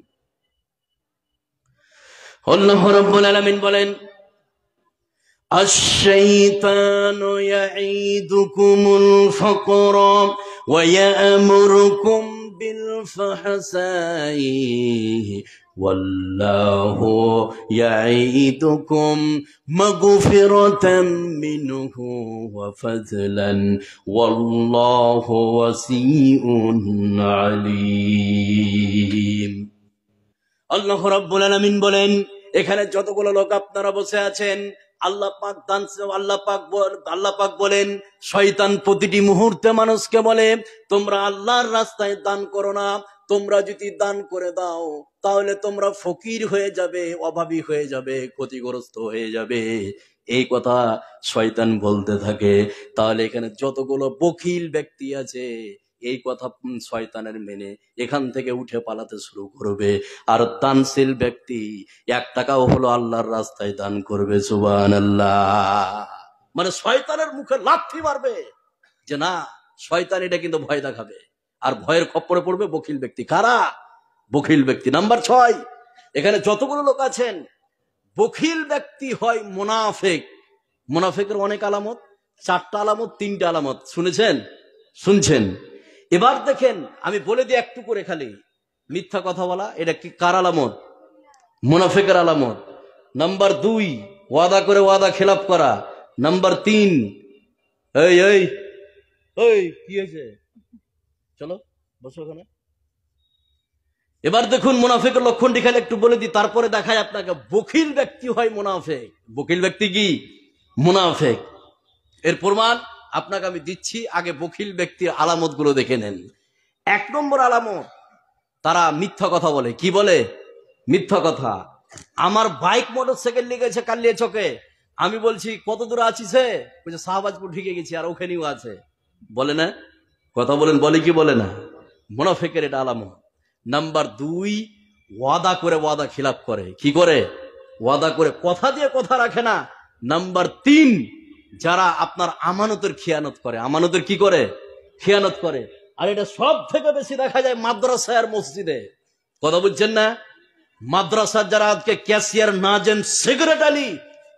আল্লাহ রাব্বুল আলামিন বলেন, আশ-শাইতানু ইয়াঈদুকুমুল ফাকরা ওয়া ইয়া'মুরুকুম বিল ফাহশাই ওয়াল্লাহু ইয়াঈদুকুম মাগফিরাতাম মিনহু ওয়া ফাযলান ওয়াল্লাহু ওয়াসিউন আলীম। আল্লাহ রাব্বুল আলামিন বলেন, এখানে যতগুলো লোক আপনারা বসে আছেন, আল্লাহ পাক বলেন শয়তান প্রতিটি মুহূর্তে মানুষকে বলে তোমরা আল্লাহর রাস্তায় দান করো না, তোমরা যদি দান করে দাও তাহলে তোমরা ফকির হয়ে যাবে, অভাবী হয়ে যাবে, ক্ষতিগ্রস্ত হয়ে যাবে। এই কথা শয়তান বলতে থাকে। তাহলে এখানে যতগুলো বখিল ব্যক্তি আছে, এই কথা শয়তানের মেনে এখান থেকে উঠে পালাতে শুরু করবে। আর দানশীল ব্যক্তি 1 টাকাও হলো আল্লাহর রাস্তায় দান করবে। সুবহানাল্লাহ। মানে শয়তানের মুখে লাথি মারবে যে না, শয়তান এটা কিন্তু ভয় দেখাবে, আর ভয়ের খপ্পরে পড়বে বখিল ব্যক্তি। কারা? বখিল ব্যক্তি। নাম্বার 6, এখানে যতগুলো লোক আছেন, বখিল ব্যক্তি হয় মুনাফিক। মুনাফিকের অনেক আলামত, 4টা আলামত, 3টা আলামত শুনেছেন? শুনছেন? এবার দেখেন, আমি বলে দিই একটু করে, খালি মিথ্যা কথা বলা, এটা কি কার আলামত? মুনাফিকের আলামত। নাম্বার 2, ওয়াদা করে ওয়াদা খেলাপ করা। নাম্বার 3, এই এই এই কি হয়েছে, চলো বসো ওখানে। এবার দেখুন মুনাফিকের লক্ষণটি খালি একটু বলে দিই, তারপরে দেখায় আপনাকে বখিল ব্যক্তি হয় মুনাফিক। বখিল ব্যক্তি কি? মুনাফিক। এর প্রমাণ আপনাকে আমি দিচ্ছি, আগে বখিল ব্যক্তির আলামত গুলো দেখে নেন। 1 নম্বর আলামত, তারা মিথ্যা কথা বলে। কি বলে? মিথ্যা কথা। আমার বাইক মোটরসাইকেল লেগেছে কালিয়া চকে, আমি বলছি কত দূরে আছিস? বলছে শাহবাজপুর ঢুকে গেছি, আর ওখানেও আছে। বলে না? কথা বলেন, বলে কি বলে না? মুনাফিকের এটা আলামত। নাম্বার 2, ওয়াদা করে ওয়াদা খিলাফ করে। কি করে? ওয়াদা করে, কথা দিয়ে কথা রাখে না। নাম্বার 3, যারা আপনার আমানতের খিয়ানত করে। আমানতের কি করে? খিয়ানত করে। আর এটা সব থেকে বেশি দেখা যায় মাদ্রাসায় আর মসজিদে। কথা বুঝছেন না? মাদ্রাসার যারা আজকে ক্যাশিয়ার, নাজেম, সেক্রেটারি,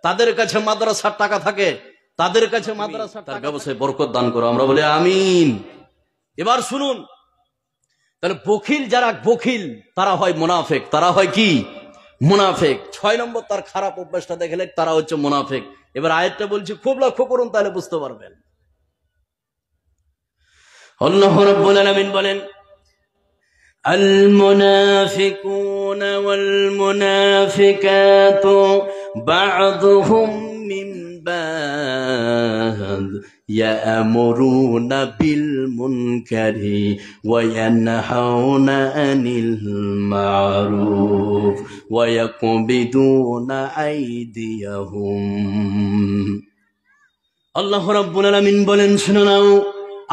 তাদের কাছে মাদ্রাসার টাকা থাকে, তাদের কাছে মাদ্রাসার তার ব্যবসায় বরকত দান করো, আমরা বলি আমিন। এবার শুনুন, তাহলে বখিল, যারা বখিল তারা হয় মুনাফিক। তারা হয় কি? মুনাফিক। 6 নম্বর তার খারাপ অভ্যাসটা দেখলে তারা হচ্ছে মুনাফিক। এবার আয়াতটা বলছি, খুব লক্ষ্য করুন, তাহলে বুঝতে পারবেন। আল্লাহ রাব্বুল আলামিন বলেন, আল মুনাফিকুনা ওয়াল মুনাফিকাতু বা'দুহুম মিন বা'দ ইয়া'মুরুনা বিল মুনকারি ওয়া ইয়ানহাউনা আনিল মা'রুফ ওয়া ইয়াকবিদুনা আইদিয়াহুম। আল্লাহ রাব্বুল আলামিন বলেন, শুনে নাও,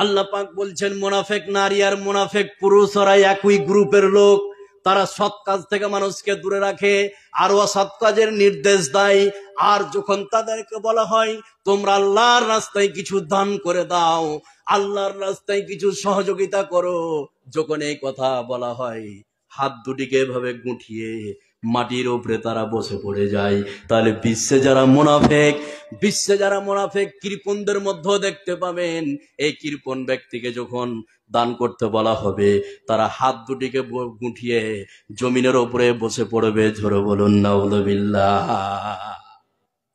আল্লাহ পাক বলছেন মুনাফিক নারী আর মুনাফিক পুরুষ ওরা একই গ্রুপের লোক। তারা সৎ কাজ থেকে মানুষকে দূরে রাখে আর অসৎ কাজের নির্দেশ দেয়। আর যখন তাদেরকে বলা হয় তোমরা আল্লাহর রাস্তায় কিছু দান করে দাও, আল্লাহর রাস্তায় কিছু সহযোগিতা করো। যখন এই কথা বলা হয়, হাত দুটিকে এভাবে গুটিয়ে মাটির উপরে তারা বসে পড়ে যায়। তাহলে বিশ্বে যারা মুনাফিক কৃপণদের মধ্যেও দেখতে পাবেন, এই কৃপণ ব্যক্তিকে যখন দান করতে বলা হবে, তারা হাত দুটিকে গুটিয়ে জমিনের উপরে বসে পড়বে। জোরে বলুন নাউযুবিল্লাহ।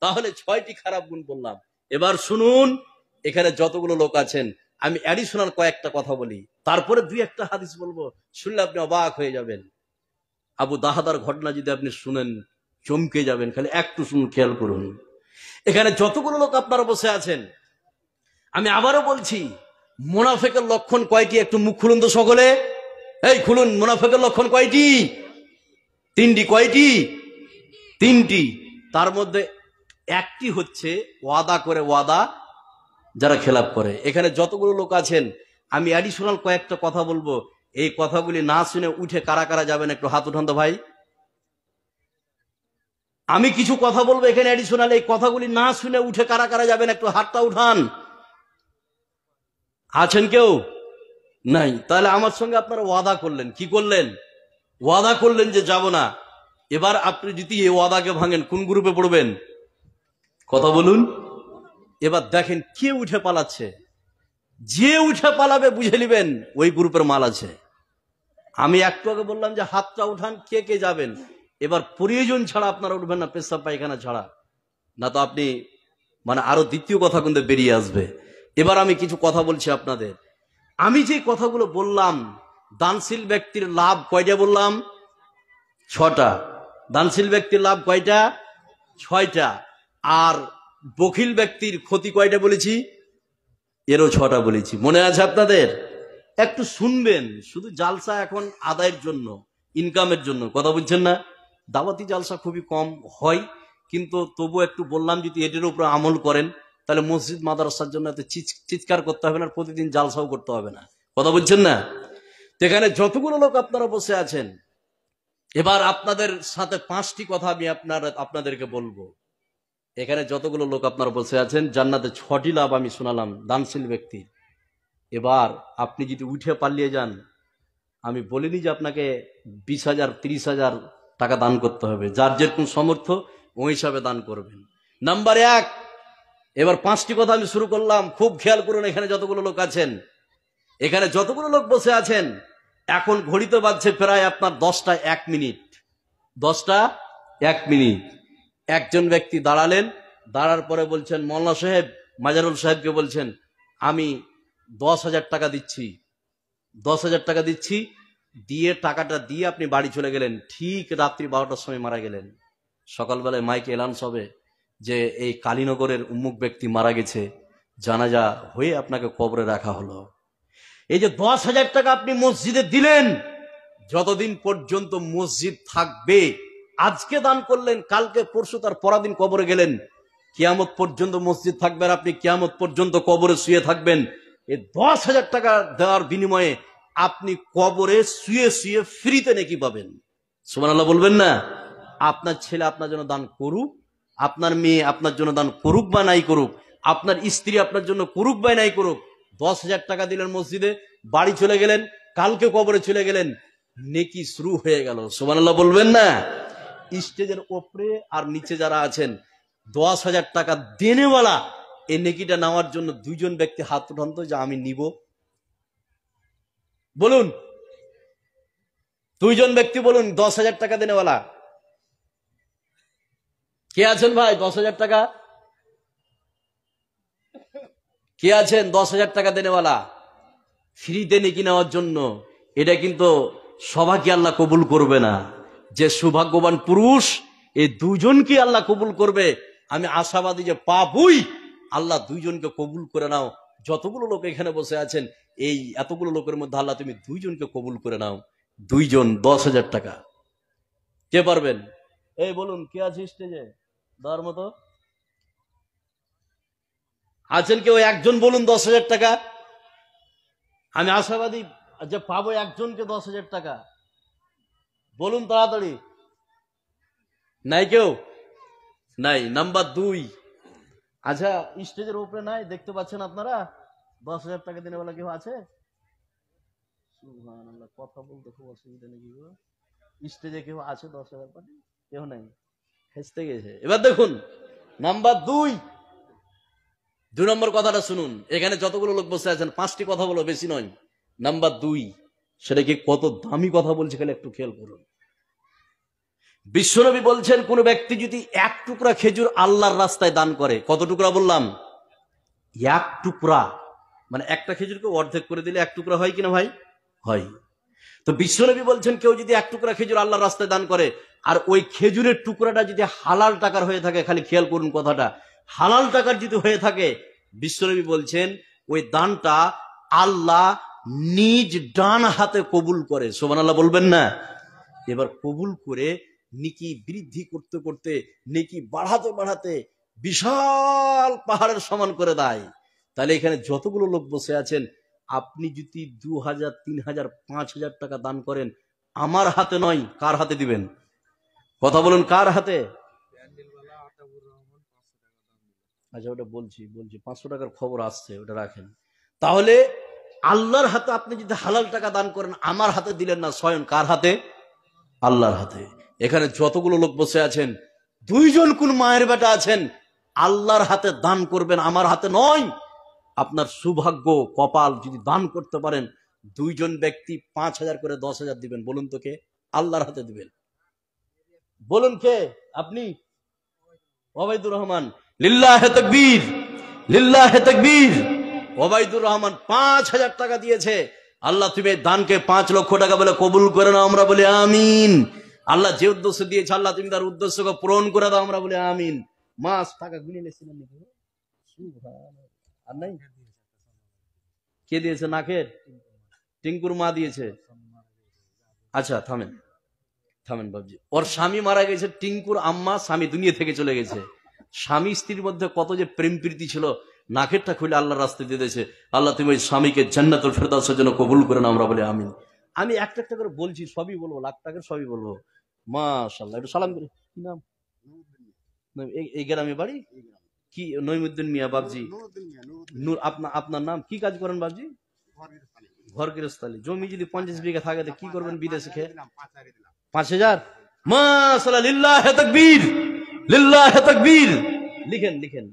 তাহলে 6টি খারাপ গুণ বললাম। এবার শুনুন, এখানে যতগুলো লোক আছেন, আমি অ্যাডিশনাল কয়েকটা কথা বলি, তারপরে 2-1টা হাদিস বলবো, শুনলে আপনি অবাক হয়ে যাবেন। আবু দাহাদার ঘটনা যদি আপনি শুনেন চমকে যাবেন। খালি একটু শুনুন, খেয়াল করুন। এখানে যতগুলো লোক আপনারা বসে আছেন, আমি আবারও বলছি, মুনাফিকের লক্ষণ কয়টি? একটু মুখ খুলুন তো সকলে। এই খুলুন, মুনাফিকের লক্ষণ কয়টি? 3টি। কয়টি? 3টি। তার মধ্যে একটি হচ্ছে ওয়াদা করে ওয়াদা যারা খেলাপ করে। এখানে যতগুলো লোক আছেন, আমি অ্যাডিশনাল কয়েকটা কথা বলবো, এই কথাগুলি না শুনে উঠে কারা কারা যাবেন একটু হাত উঠান তো ভাই। আমি কিছু কথা বলবো এখানে অ্যাডিশনাল, এই কথাগুলি না শুনে উঠে কারা কারা যাবেন একটু হাতটা উঠান। আছেন কেউ? নাই। তাহলে আমার সঙ্গে আপনারা ওয়াদা করলেন। কি করলেন? ওয়াদা করলেন যে যাব না। এবার আপনি যদি এই ওয়াদাকে ভাঙেন, কোন গ্রুপে পড়বেন? কথা বলুন। এবার দেখেন কে উঠে পালাচ্ছে। যে উঠে পালাবে বুঝে নেবেন ওই গ্রুপের মাল আছে। আমি একটু আগে বললাম যে হাতটা উঠান, কে কে যাবেন। এবার প্রয়োজন ছাড়া আপনারা উঠবেন না, পেশাব পায়খানা ছাড়া, না তো আপনি আরো দ্বিতীয় কথা কিন্তু বেরিয়ে আসবে। এবার আমি কিছু কথা বলছি আপনাদের। আমি যে কথাগুলো বললাম, দানশীল ব্যক্তির লাভ কয়টা বললাম? 6টা। দানশীল ব্যক্তির লাভ কয়টা? 6টা। আর বখিল ব্যক্তির ক্ষতি কয়টা বলেছি? এরও 6টা বলেছি। মনে আছে আপনাদের? একটু শুনবেন। শুধু জালসা এখন আদায়ের জন্য, ইনকামের জন্য, কথা বলছেন না? দাওয়াতি জালসা খুবই কম হয়, কিন্তু তবু একটু বললাম, যদি এটার উপর আমল করেন তাহলে মসজিদ মাদ্রাসার জন্য এত চিৎকার করতে হবে না, প্রতিদিন জালসাও করতে হবে না। কথা বলছেন না? এখানে যতগুলো লোক আপনারা বসে আছেন, এবার আপনাদের সাথে 5টি কথা আমি আপনাদেরকে বলবো। এখানে যতগুলো লোক আপনারা বসে আছেন, জান্নাতে 6টি লাভ আমি শোনালাম দানশীল ব্যক্তির। এবার আপনি যদি উঠে পালিয়ে যান, আমি বলিনি যে আপনাকে 20,000 30,000 টাকা দান করতে হবে, যার যেরকম সামর্থ্য ওই হিসাবে দান করবেন। নাম্বার 1, এবার 5টি কথা আমি শুরু করলাম, খুব খেয়াল করুন। এখানে যতগুলো লোক আছেন, এখানে যতগুলো লোক বসে আছেন, এখন ঘড়িতে বাজছে প্রায় আপনার 10টা 1 মিনিট। 10টা 1 মিনিট। একজন ব্যক্তি দাঁড়ালেন, দাঁড়ার পরে বলছেন, মোল্লা সাহেব, মাজারুল সাহেবকে বলছেন, আমি 10,000 টাকা দিচ্ছি, 10,000 টাকা দিচ্ছি। দিয়ে টাকাটা দিয়ে আপনি বাড়ি চলে গেলেন। ঠিক রাত্রি 12টার সময় মারা গেলেন। সকালবেলায় মাইকে এলাউন্স হবে যে এই কালীনগরের উম্মুক ব্যক্তি মারা গেছে, জানাজা হয়ে আপনাকে কবরে রাখা হলো। এই যে 10,000 টাকা আপনি মসজিদে দিলেন, যতদিন পর্যন্ত মসজিদ থাকবে, আজকে দান করলেন, কালকে পরশু তার পরাদিন কবরে গেলেন, কিয়ামত পর্যন্ত মসজিদ থাকবে, আর আপনি কিয়ামত পর্যন্ত কবরে শুয়ে থাকবেন। এই 10,000 টাকা দেওয়ার বিনিময়ে আপনি কবরে শুয়ে শুয়ে ফ্রিতে নেকি পাবেন। সুবহানাল্লাহ বলবেন না? আপনার ছেলে আপনার জন্য দান করুক, আপনার মেয়ে আপনার জন্য দান করুক বা নাই করুক, আপনার স্ত্রী আপনার জন্য করুক বা নাই করুক, 10,000 টাকা দিলেন মসজিদে, বাড়ি চলে গেলেন, কালকে কবরে চলে গেলেন, নেকি শুরু হয়ে গেল। সুবহানাল্লাহ বলবেন না? স্টেজের উপরে আর নিচে যারা আছেন, 10,000 টাকা দেনেওয়ালা, এই নেকিটা নেওয়ার জন্য 2জন ব্যক্তি হাত উঠান তো, যে আমি নিব। বলুন, 2জন ব্যক্তি বলুন, 10,000 টাকা দেনেওয়ালা কে আছেন ভাই? 10,000 টাকা কে আছেন? 10,000 টাকা দেনেওয়ালা, ফ্রিতে নেকি নেওয়ার জন্য। এটা কিন্তু সবাইকে আল্লাহ কবুল করবে না। যে সৌভাগ্যবান পুরুষ, এই 2জনকে আল্লাহ কবুল করবে। আমি আশাবাদী যে পাবই। আল্লাহ 2জনকে কবুল করে নাও। যতগুলো লোক এখানে বসে আছেন, এই এতগুলো লোকের মধ্যে আল্লাহ তুমি 2জনকে কবুল করে নাও। 2জন 10,000 টাকা। কে পারবেন? এই বলুন, কে আছে স্টেজে দেওয়ার মতো? আছেন কেউ? একজন বলুন 10,000 টাকা। আমি আশাবাদী যে পাবো একজনকে 10,000 টাকা। বলুন তাড়াতাড়ি। নাই কেউ? নাই। নাম্বার 2, আচ্ছা স্টেজের উপরে নাই, দেখতে পাচ্ছেন আপনারা? 10,000 টাকা দিনে বলা কেউ আছে? সুবহানাল্লাহ, কথা বলতে খুব অসুবিধা নাকি গো? স্টেজে কেউ আছে 10,000 পাটি? কেউ নাই, হেসতে গেছে। এবার দেখুন নাম্বার 2 নম্বর কথাটা শুনুন। এখানে যতগুলো লোক বসে আছেন 5টি কথা বলো, বেশি নয়। নাম্বার 2, সেটা কি কত দামি কথা বলছে খালি একটু খেয়াল করুন। বিশ্বনবী বলছেন কোন ব্যক্তি যদি 1 টুকরা খেজুর আল্লাহর রাস্তায় দান করে, কত টুকরা বললাম? 1 টুকরা, মানে একটা খেজুরকে অর্ধেক করে দিলে 1 টুকরা হয় কিনা ভাই? হয়। তো বিশ্বনবী বলছেন কেউ যদি 1 টুকরা খেজুর আল্লাহর রাস্তায় দান করে, আর ওই খেজুরের টুকরাটা যদি হালাল টাকার হয়ে থাকে, খালি খেয়াল করুন কথাটা, হালাল টাকার যদি হয়ে থাকে, বিশ্বনবী বলছেন ওই দানটা আল্লাহ নিজ ডান হাতে কবুল করে। সুবহানাল্লাহ বলবেন না? এবার কবুল করে নেকি বৃদ্ধি করতে করতে, নেকি বাড়াতে বাড়াতে বিশাল পাহাড়ের সমান করে দেয়। তাহলে এখানে যতগুলো লোক বসে আছেন, আপনি যদি 2,000, 3,000, 5,000 টাকা দান করেন, আমার হাতে নয়, কার হাতে দিবেন? কথা বলুন, কার হাতে? আচ্ছা, ওটা বলছি 500 টাকার খবর আসছে, ওটা রাখেন। তাহলে আল্লাহর হাতে আপনি যদি হালাল টাকা দান করেন, আমার হাতে দিলেন না, স্বয়ং কার হাতে? আল্লাহর হাতে। এখানে যতগুলো লোক বসে আছেন, 2 জন কোন মায়ের বেটা আছেন, আল্লাহর হাতে দান করবেন, আমার হাতে নয়। আপনার সৌভাগ্য কপাল যদি দান করতে পারেন, 2 জন ব্যক্তি 5,000 করে 10,000 দিবেন। বলুন তো কে? আল্লাহর হাতে দিবেন। বলুন কে? আপনি? ওবায়দুর রহমান। লিল্লাহে তাকবীর, লিল্লাহে তাকবীর। ওবায়দুর রহমান 5,000 টাকা দিয়েছে। আল্লাহ তুমি দানকে 5 লক্ষ টাকা বলে কবুল করে নাও, আমরা বলি আমিন। আল্লাহ যে উদ্দেশ্য দিয়েছে, আল্লাহ তুমি তার উদ্দেশ্যকে পূরণ করে দাও, আমরা বলি আমিন। মাস টাকা গুনে নিয়েছিলেন নাকি? আর নাই? কে দিয়েছে? নাকের টিঙ্কুর মা দিয়েছে। আচ্ছা থামেন, থামেন বাবজি। ওর স্বামী মারা গেছে, টিঙ্কুর আম্মা, স্বামী দুনিয়া থেকে চলে গেছে। স্বামী স্ত্রীর মধ্যে কত যে প্রেম প্রীতি ছিল, নাকেরটা খুলে আল্লাহর রাস্তায় দিয়ে দিয়েছে। আল্লাহ তুমি ওই স্বামীকে জান্নাতুল ফেরদাউসের জন্য কবুল করে নাও, আমরা বলি আমিন। আমি একটা একটা করে বলছি, সবই বলবো, লাখ টাকার সবই বলবো। মাশাআল্লাহ, একটু সালাম করি। কি নাম? এই গ্রামে বাড়ি? কি? নইমুদ্দিন মিয়া বাবজি। নূর। আপনার নাম? কি কাজ করেন বাবজি? ঘর গৃহস্থালী। জমি যদি 50 বিঘা থাকে, কি করবেন বিদেশে খেয়ে? 5,000। মাশাআল্লাহ, লিল্লাহে তাকবীর, লিল্লাহে তাকবীর। লিখেন লিখেন।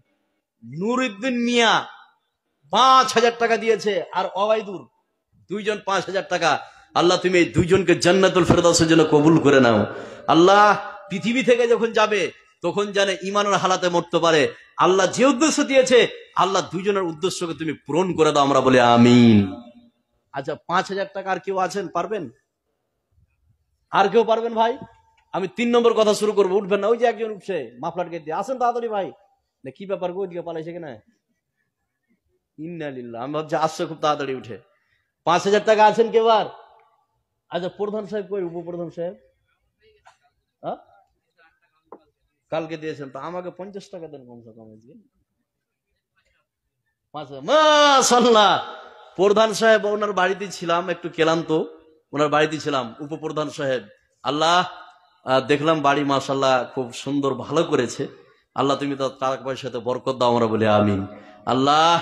নুরউদ্দিন মিয়া 5,000 টাকা দিয়েছে, আর ওবায়দুর 2 জন 5,000 টাকা। আল্লাহ তুমি এই 2 জনকে জান্নাতুল ফেরদাউসের জন্য কবুল করে নাও। আল্লাহ পৃথিবী থেকে যখন যাবে, তখন জানে ইমানের হালাতে মরতে পারে। আল্লাহ যে উদ্দেশ্য দিয়েছে, আল্লাহ 2 জনের উদ্দেশ্যকে তুমি পূরণ করে দাও, আমরা বলি আমিন। আচ্ছা, 5,000 টাকা আর কেউ আছেন পারবেন? আর কেউ পারবেন ভাই? আমি 3 নম্বর কথা শুরু করবো, উঠবেন না। ওই যে একজন উঠছে মাফলার গেট দিয়ে, আসেন তাড়াতাড়ি ভাই। কি ব্যাপার গো, ওইদিকে পালাইছে কিনা? ইন্নালিল্লাহ, আমি ভাবছি আসছে খুব তাড়াতাড়ি উঠে। 5,000 টাকা আছেন কেবার? আচ্ছা, প্রধান সাহেব কই? উপপ্রধান সাহেব কালকে দিয়েছেন, তো আমাকে 50 টাকা দেন কমসে কম। মাশাআল্লাহ। প্রধান সাহেব ওনার বাড়িতে ছিলাম, একটু ক্লান্ত, ওনার বাড়িতে ছিলাম, উপপ্রধান সাহেব। আল্লাহ দেখলাম বাড়ি মাশাআল্লাহ খুব সুন্দর, ভালো করেছে। আল্লাহ তুমি তার টাকা পয়সাতে বরকত দাও, আমরা বলি আমিন। আল্লাহ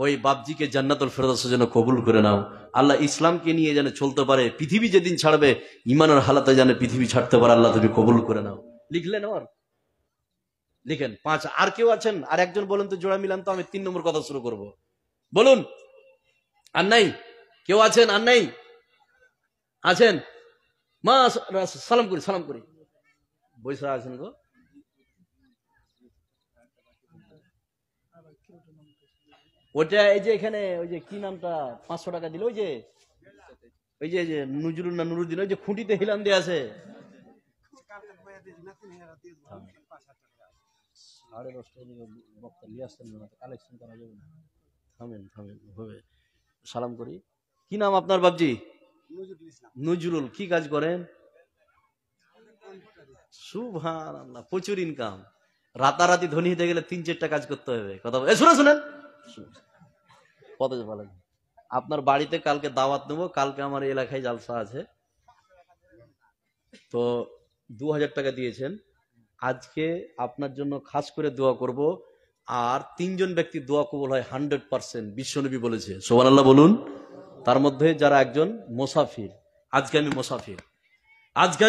ওই বাপজিকে জান্নাতুল ফেরদাউসের জন্য কবুল করে নাও। আল্লাহ ইসলামকে নিয়ে যেন চলতে পারে, পৃথিবী যেদিন ছাড়বে ইমানের হালাতে যেন পৃথিবী ছাড়তে পারে, আল্লাহ তুমি কবুল করে নাও। লিখলেন? আমার লিখেন 5। আর কেউ আছেন? আর একজন বলুন তো, জোড়া মিলান তো, আমি 3 নম্বর কথা শুরু করব। বলুন। আর নাই? কেউ আছেন? আর নাই? আছেন? মা সালাম করি, সালাম করি। বৈশা আছেন গো? ওটা এই যে এখানে, ওই যে কি নামটা 500 টাকা দিল, ওই যে নজরুল না নুরুদ্দিন, ওই যে খুঁটিতে হিলান দিয়ে আছে। 10:30 সালাম করি। কি নাম আপনার বাবজি? নজরুল। কি কাজ করেন? সুবহানাল্লাহ, প্রচুর ইনকাম। রাতারাতি ধনী হতে গেলে 3-4টা কাজ করতে হবে। কথা শুনেন, কত ভালো। আপনার বাড়িতে কালকে দাওয়াত নেবো, কালকে আমার এলাকায় জালসা আছে। তো 2,000 টাকা দিয়েছেন, আজকে আপনার জন্য খাস করে দোয়া করব, আর 3 জন ব্যক্তি দোয়া কবুল হয় 100%, বিশ্বনবী বলেছে। সুবহানাল্লাহ বলুন। তার মধ্যে যারা একজন মুসাফির, আজকে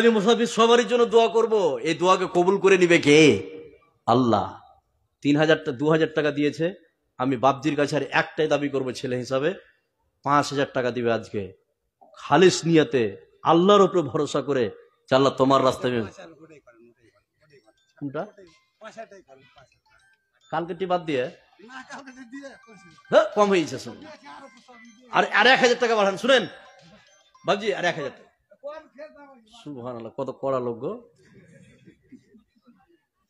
আমি মুসাফির, সবারই জন্য দোয়া করব। এই দোয়াকে কবুল করে নিবে কে? আল্লাহ। 2,000 টাকা দিয়েছে, আমি বাপজির কাছে আর একটাই দাবি করব ছেলে হিসাবে, 5,000 টাকা দিবে আজকে, খালিস নিয়তে, আল্লাহর উপরে ভরসা করে, যে আল্লাহ তোমার রাস্তায়। কোনটা? কালকেটি বাদ দিয়ে কম হয়েছে, শুনুন। আর 1,000 টাকা বাড়ান, শুনেন বাবজি, আর 1,000 টাকা। সুবহানাল্লাহ, কত কড়া লোক গো।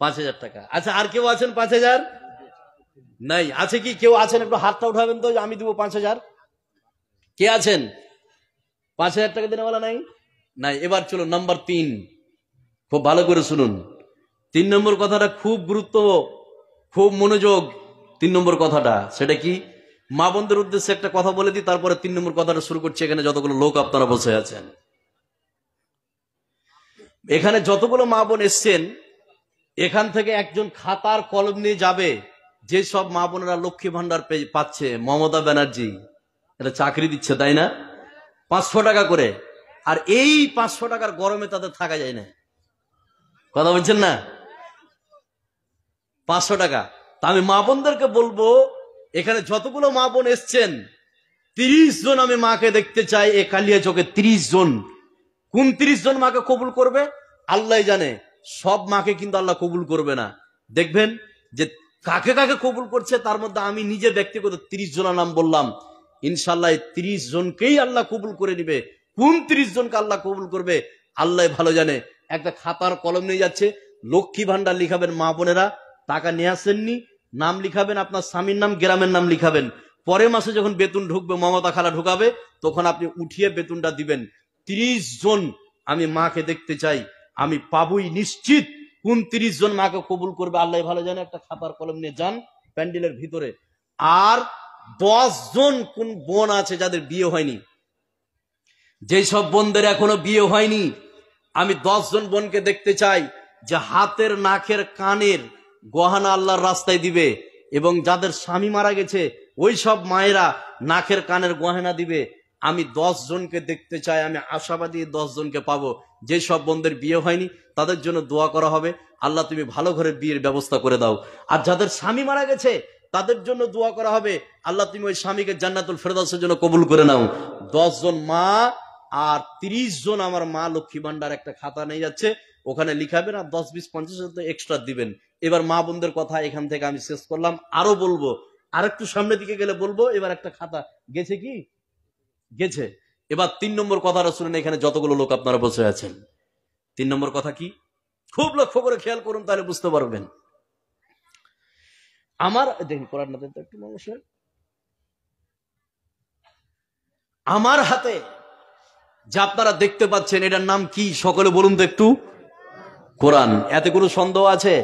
5,000 টাকা। আচ্ছা, আর কেউ আছেন 5,000? নাই। আছে কি কেউ আছেন? একটু হাতটা উঠাবেন তো, আমি দেবো 5,000। কে আছেন? 5,000 টাকা দিনে বলা নাই? নাই। এবার চলো নাম্বার 3, খুব ভালো করে শুনুন। 3 নম্বর কথাটা খুব গুরুত্ব, খুব মনোযোগ। 3 নম্বর কথাটা সেটা কি? মা বোনদের উদ্দেশ্যে একটা কথা বলে দিই, তারপরে 3 নম্বর কথাটা শুরু করছি। এখানে যতগুলো লোক আপনারা বসে আছেন, এখানে যতগুলো মা বোন এসছেন, এখান থেকে একজন খাতার কলম নিয়ে যাবে। যে সব মা বোনেরা লক্ষ্মী ভান্ডার পাচ্ছে, মমতা ব্যানার্জি এটা চাকরি দিচ্ছে, তাই না? 500 টাকা করে। আর এই 500 টাকার গরমে তাদের থাকা যায় না। কথা বলছেন না? 500 টাকা। তা আমি মা বোনদেরকে বলবো, এখানে যতগুলো মা বোন এসছেন, 30 জন আমি মাকে দেখতে চাই এ কালিয়া চোখে। 30 জন। কোন 30 জন মাকে কবুল করবে আল্লাহ জানে। সব মাকে কিন্তু আল্লাহ কবুল করবে না। দেখবেন যে কাকে কাকে কবুল করছে, তার মধ্যে আমি নিজে ব্যক্তিগত 30 জনের নাম বললাম। ইনশাল্লাহ 30 জনকেই আল্লাহ কবুল করে নিবে। কোন 30 জনকে আল্লাহ কবুল করবে আল্লাহ ভালো জানে। একটা খাতার কলম নিয়ে যাচ্ছে, লক্ষ্মী ভান্ডার লিখাবেন মা বোনেরা। টাকা নিয়ে আসেননি, নাম লিখাবেন, আপনার স্বামীর নাম, গ্রামের নাম লিখাবেন। পরের মাসে যখন বেতন ঢুকবে, মমতা খালা ঢুকাবে, তখন আপনি উঠিয়ে বেতনটা দিবেন। 30 জন আমি মাকে দেখতে চাই, আমি পাবই নিশ্চিত। কোন 30 জন মাকে কবুল করবে আল্লাহ ভালো জানে। একটা খাতার কলম নিয়ে যান প্যান্ডেলের ভিতরে। আর 10 জন কোন বোন আছে যাদের বিয়ে হয়নি, যেসব বোনদের এখনো বিয়ে হয়নি, আমি 10 জন বোনকে দেখতে চাই যে হাতের, নাকের, কানের গহনা আল্লাহর রাস্তায় দিবে। এবং যাদের স্বামী মারা গেছে, ওই সব মায়েরা নাকের, কানের গহনা দিবে। আমি 10 জনকে দেখতে চাই, আমি আশাবাদী 10 জনকে পাবো। যে সব বোনদের বিয়ে হয়নি তাদের জন্য দোয়া করা হবে, আল্লাহ তুমি ভালো ঘরে বিয়ের ব্যবস্থা করে দাও। আর যাদের স্বামী মারা গেছে তাদের জন্য দোয়া করা হবে, আল্লাহ তুমি ওই স্বামীকে জান্নাতুল ফেরদাউসের জন্য কবুল করে নাও। 10 জন মা আর 30 জন আমার মা লক্ষ্মী ভান্ডার একটা খাতা নিয়ে যাচ্ছে, ওখানে লিখাবেন। আর 10, 20, 50 এক্সট্রা দিবেন। এবার মা বোনদের কথা এখান থেকে আমি শেষ করলাম। আরো বলবো, আর একটু সামনের দিকে গেলে বলবো। এবার একটা খাতা গেছে কি? গেছে। এবার 3 নম্বর কথাটা শুনেন, এখানে যতগুলো লোক আপনারা বসে আছেন। 3 নম্বর কথা কি? খুব লক্ষ্য করে খেয়াল করুন, তাহলে বুঝতে পারবেন। আমার দেখুন, কোরআন একটু মানুষের আমার হাতে যা আপনারা দেখতে পাচ্ছেন, এটার নাম কি সকলে বলুন তো একটু? কোরআন। এতে কোনো সন্দেহ আছে?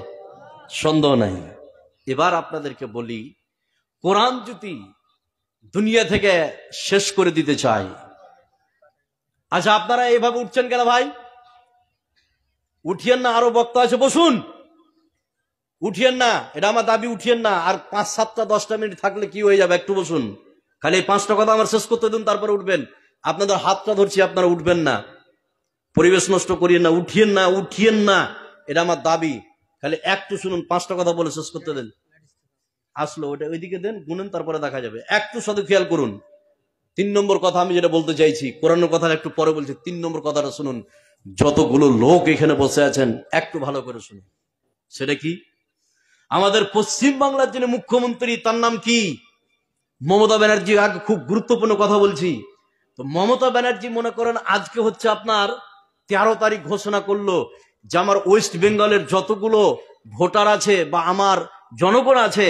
সন্দেহ নাই। এবার আপনাদেরকে বলি, কোরআন যদি দুনিয়া থেকে শেষ করে দিতে চাই, আচ্ছা আপনারা এইভাবে উঠছেন কেন ভাই? উঠিয়েন না, আরো বক্তা আছে, বসুন। উঠিয়েন না, এটা আমার দাবি, উঠিয়েন না। আর 5, 7, 10 মিনিট থাকলে কি হয়ে যাবে, একটু বসুন। খালি এই 5টা কথা আমার শেষ করতে দিন, তারপরে উঠবেন। আপনাদের হাতটা ধরছি, আপনারা উঠবেন না, পরিবেশ নষ্ট করিয়েন না, উঠিয়েন না, উঠিয়েন না, এটা আমার দাবি। খালি একটু শুনুন, 5টা কথা বলে শেষ করতে দেন। আসলো ওটা ওইদিকে দেন, গুনেন, তারপরে দেখা যাবে। একটু শুধু খেয়াল করুন। 3 নম্বর কথা আমি যেটা বলতে চাইছি, কোরআনের কথা একটু পরে বলছি। 3 নম্বর কথাটা শুনুন। যতগুলো লোক এখানে বসে আছেন একটু ভালো করে শুনুন। সেটা কি? আমাদের পশ্চিম বাংলার যিনি মুখ্যমন্ত্রী, তার নাম কি? মমতা ব্যানার্জি। আগে খুব গুরুত্বপূর্ণ কথা বলছি। তো মমতা ব্যানার্জি মনে করেন আজকে হচ্ছে আপনার 13 তারিখ ঘোষণা করলো যে আমার ওয়েস্ট বেঙ্গলের যতগুলো ভোটার আছে বা আমার জনগণ আছে,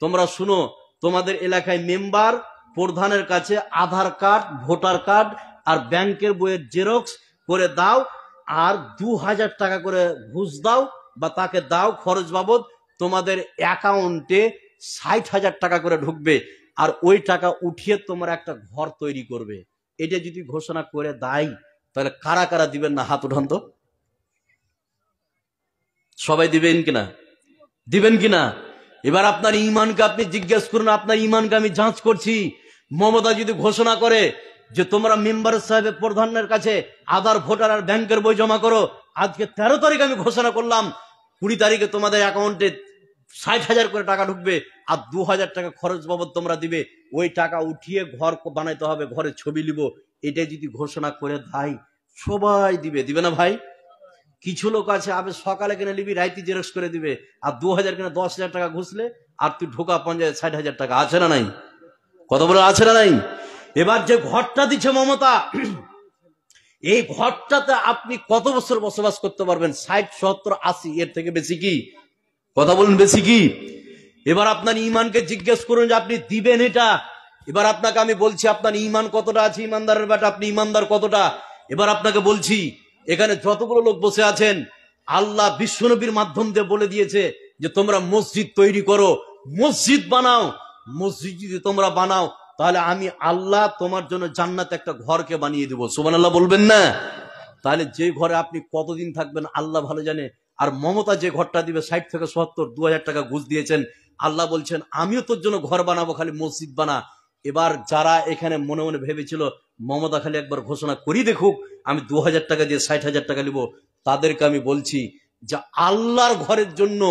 তোমরা শুনো, তোমাদের এলাকায় মেম্বার প্রধানের কাছে আধার কার্ড, ভোটার কার্ড আর ব্যাংকের বইয়ের জেরক্স করে দাও। আর 2,000 টাকা করে ঘুষ দাও বা তাকে দাও খরচ বাবদ। তোমাদের অ্যাকাউন্টে 60,000 টাকা করে ঢুকবে। আর ওই টাকা উঠিয়ে তোমরা একটা ঘর তৈরি করবে। এটা যদি ঘোষণা করে দেয়, তাহলে কারা কারা দিবেন না? হাত উঠান তো। সবাই দিবেন কিনা? দিবেন কিনা? এবার আপনার ইমানকে আপনি জিজ্ঞেস করুন, আপনার ইমানকে আমি যাঞ্চ করছি। মমতা যদি ঘোষণা করে যে তোমরা মেম্বার সাহেবের প্রধানের কাছে আধার, ভোটার আর ব্যাংকের বই জমা করো, আজকে 13 তারিখ আমি ঘোষণা করলাম 20 তারিখে তোমাদের অ্যাকাউন্টে 60,000 করে টাকা ঢুকবে আর 2,000 টাকা খরচ বাবদ তোমরা দিবে, ওই টাকা উঠিয়ে ঘর বানাইতে হবে, ঘরের ছবি নিব, এটা যদি ঘোষণা করে দেয় সবাই দিবে, দিবে না ভাই? কিছু লোক আছে আবে সকালে কিনে নিবি, রাইতে জেরক্স করে দিবে, আর 2,000 কিনে 10,000 টাকা ঘুষলে আর তুই ঢোকা পঞ্চায়েত 60,000 টাকা। আছে না নাই? কত বলে আছে না নাই? এবার যে ঘরটা দিচ্ছে মমতা, এই ঘরটাতে আপনি কত বছর বসবাস করতে পারবেন? 60, 70, 80, এর থেকে বেশি কি? কথা বলুন, বেশি কি? এবার আপনার ইমানকে জিজ্ঞেস করুন যে আপনি দিবেন এটা। এবার আপনাকে আমি বলছি আপনার ইমান কতটা আছে, ইমানদারের বেটা আপনি ইমানদার কতটা। এবার আপনাকে বলছি, এখানে যতগুলো লোক বসে আছেন, আল্লাহ বিশ্বনবীর মাধ্যম দিয়ে বলে দিয়েছে যে তোমরা মসজিদ তৈরি করো, মসজিদ বানাও। মসজিদ যদি তোমরা বানাও তাহলে আমি আল্লাহ তোমার জন্য জান্নাতে একটা ঘরকে বানিয়ে দেবো। সুবহানাল্লাহ বলবেন না? তাহলে যে ঘরে আপনি কতদিন থাকবেন আল্লাহ ভালো জানে। আর মমতা যে ঘরটা দিবে 60 থেকে 70, 2,000 টাকা ঘুষ দিয়েছেন, আল্লাহ বলছেন আমিও তোর জন্য ঘর বানাবো, খালি মসজিদ বানা। এবার যারা এখানে মনে মনে ভেবেছিল মমতা খালি একবার ঘোষণা করি দেখুক আমি 2,000 টাকা দিয়ে 60,000 টাকা নিব, তাদেরকে আমি বলছি যে আল্লাহর ঘরের জন্য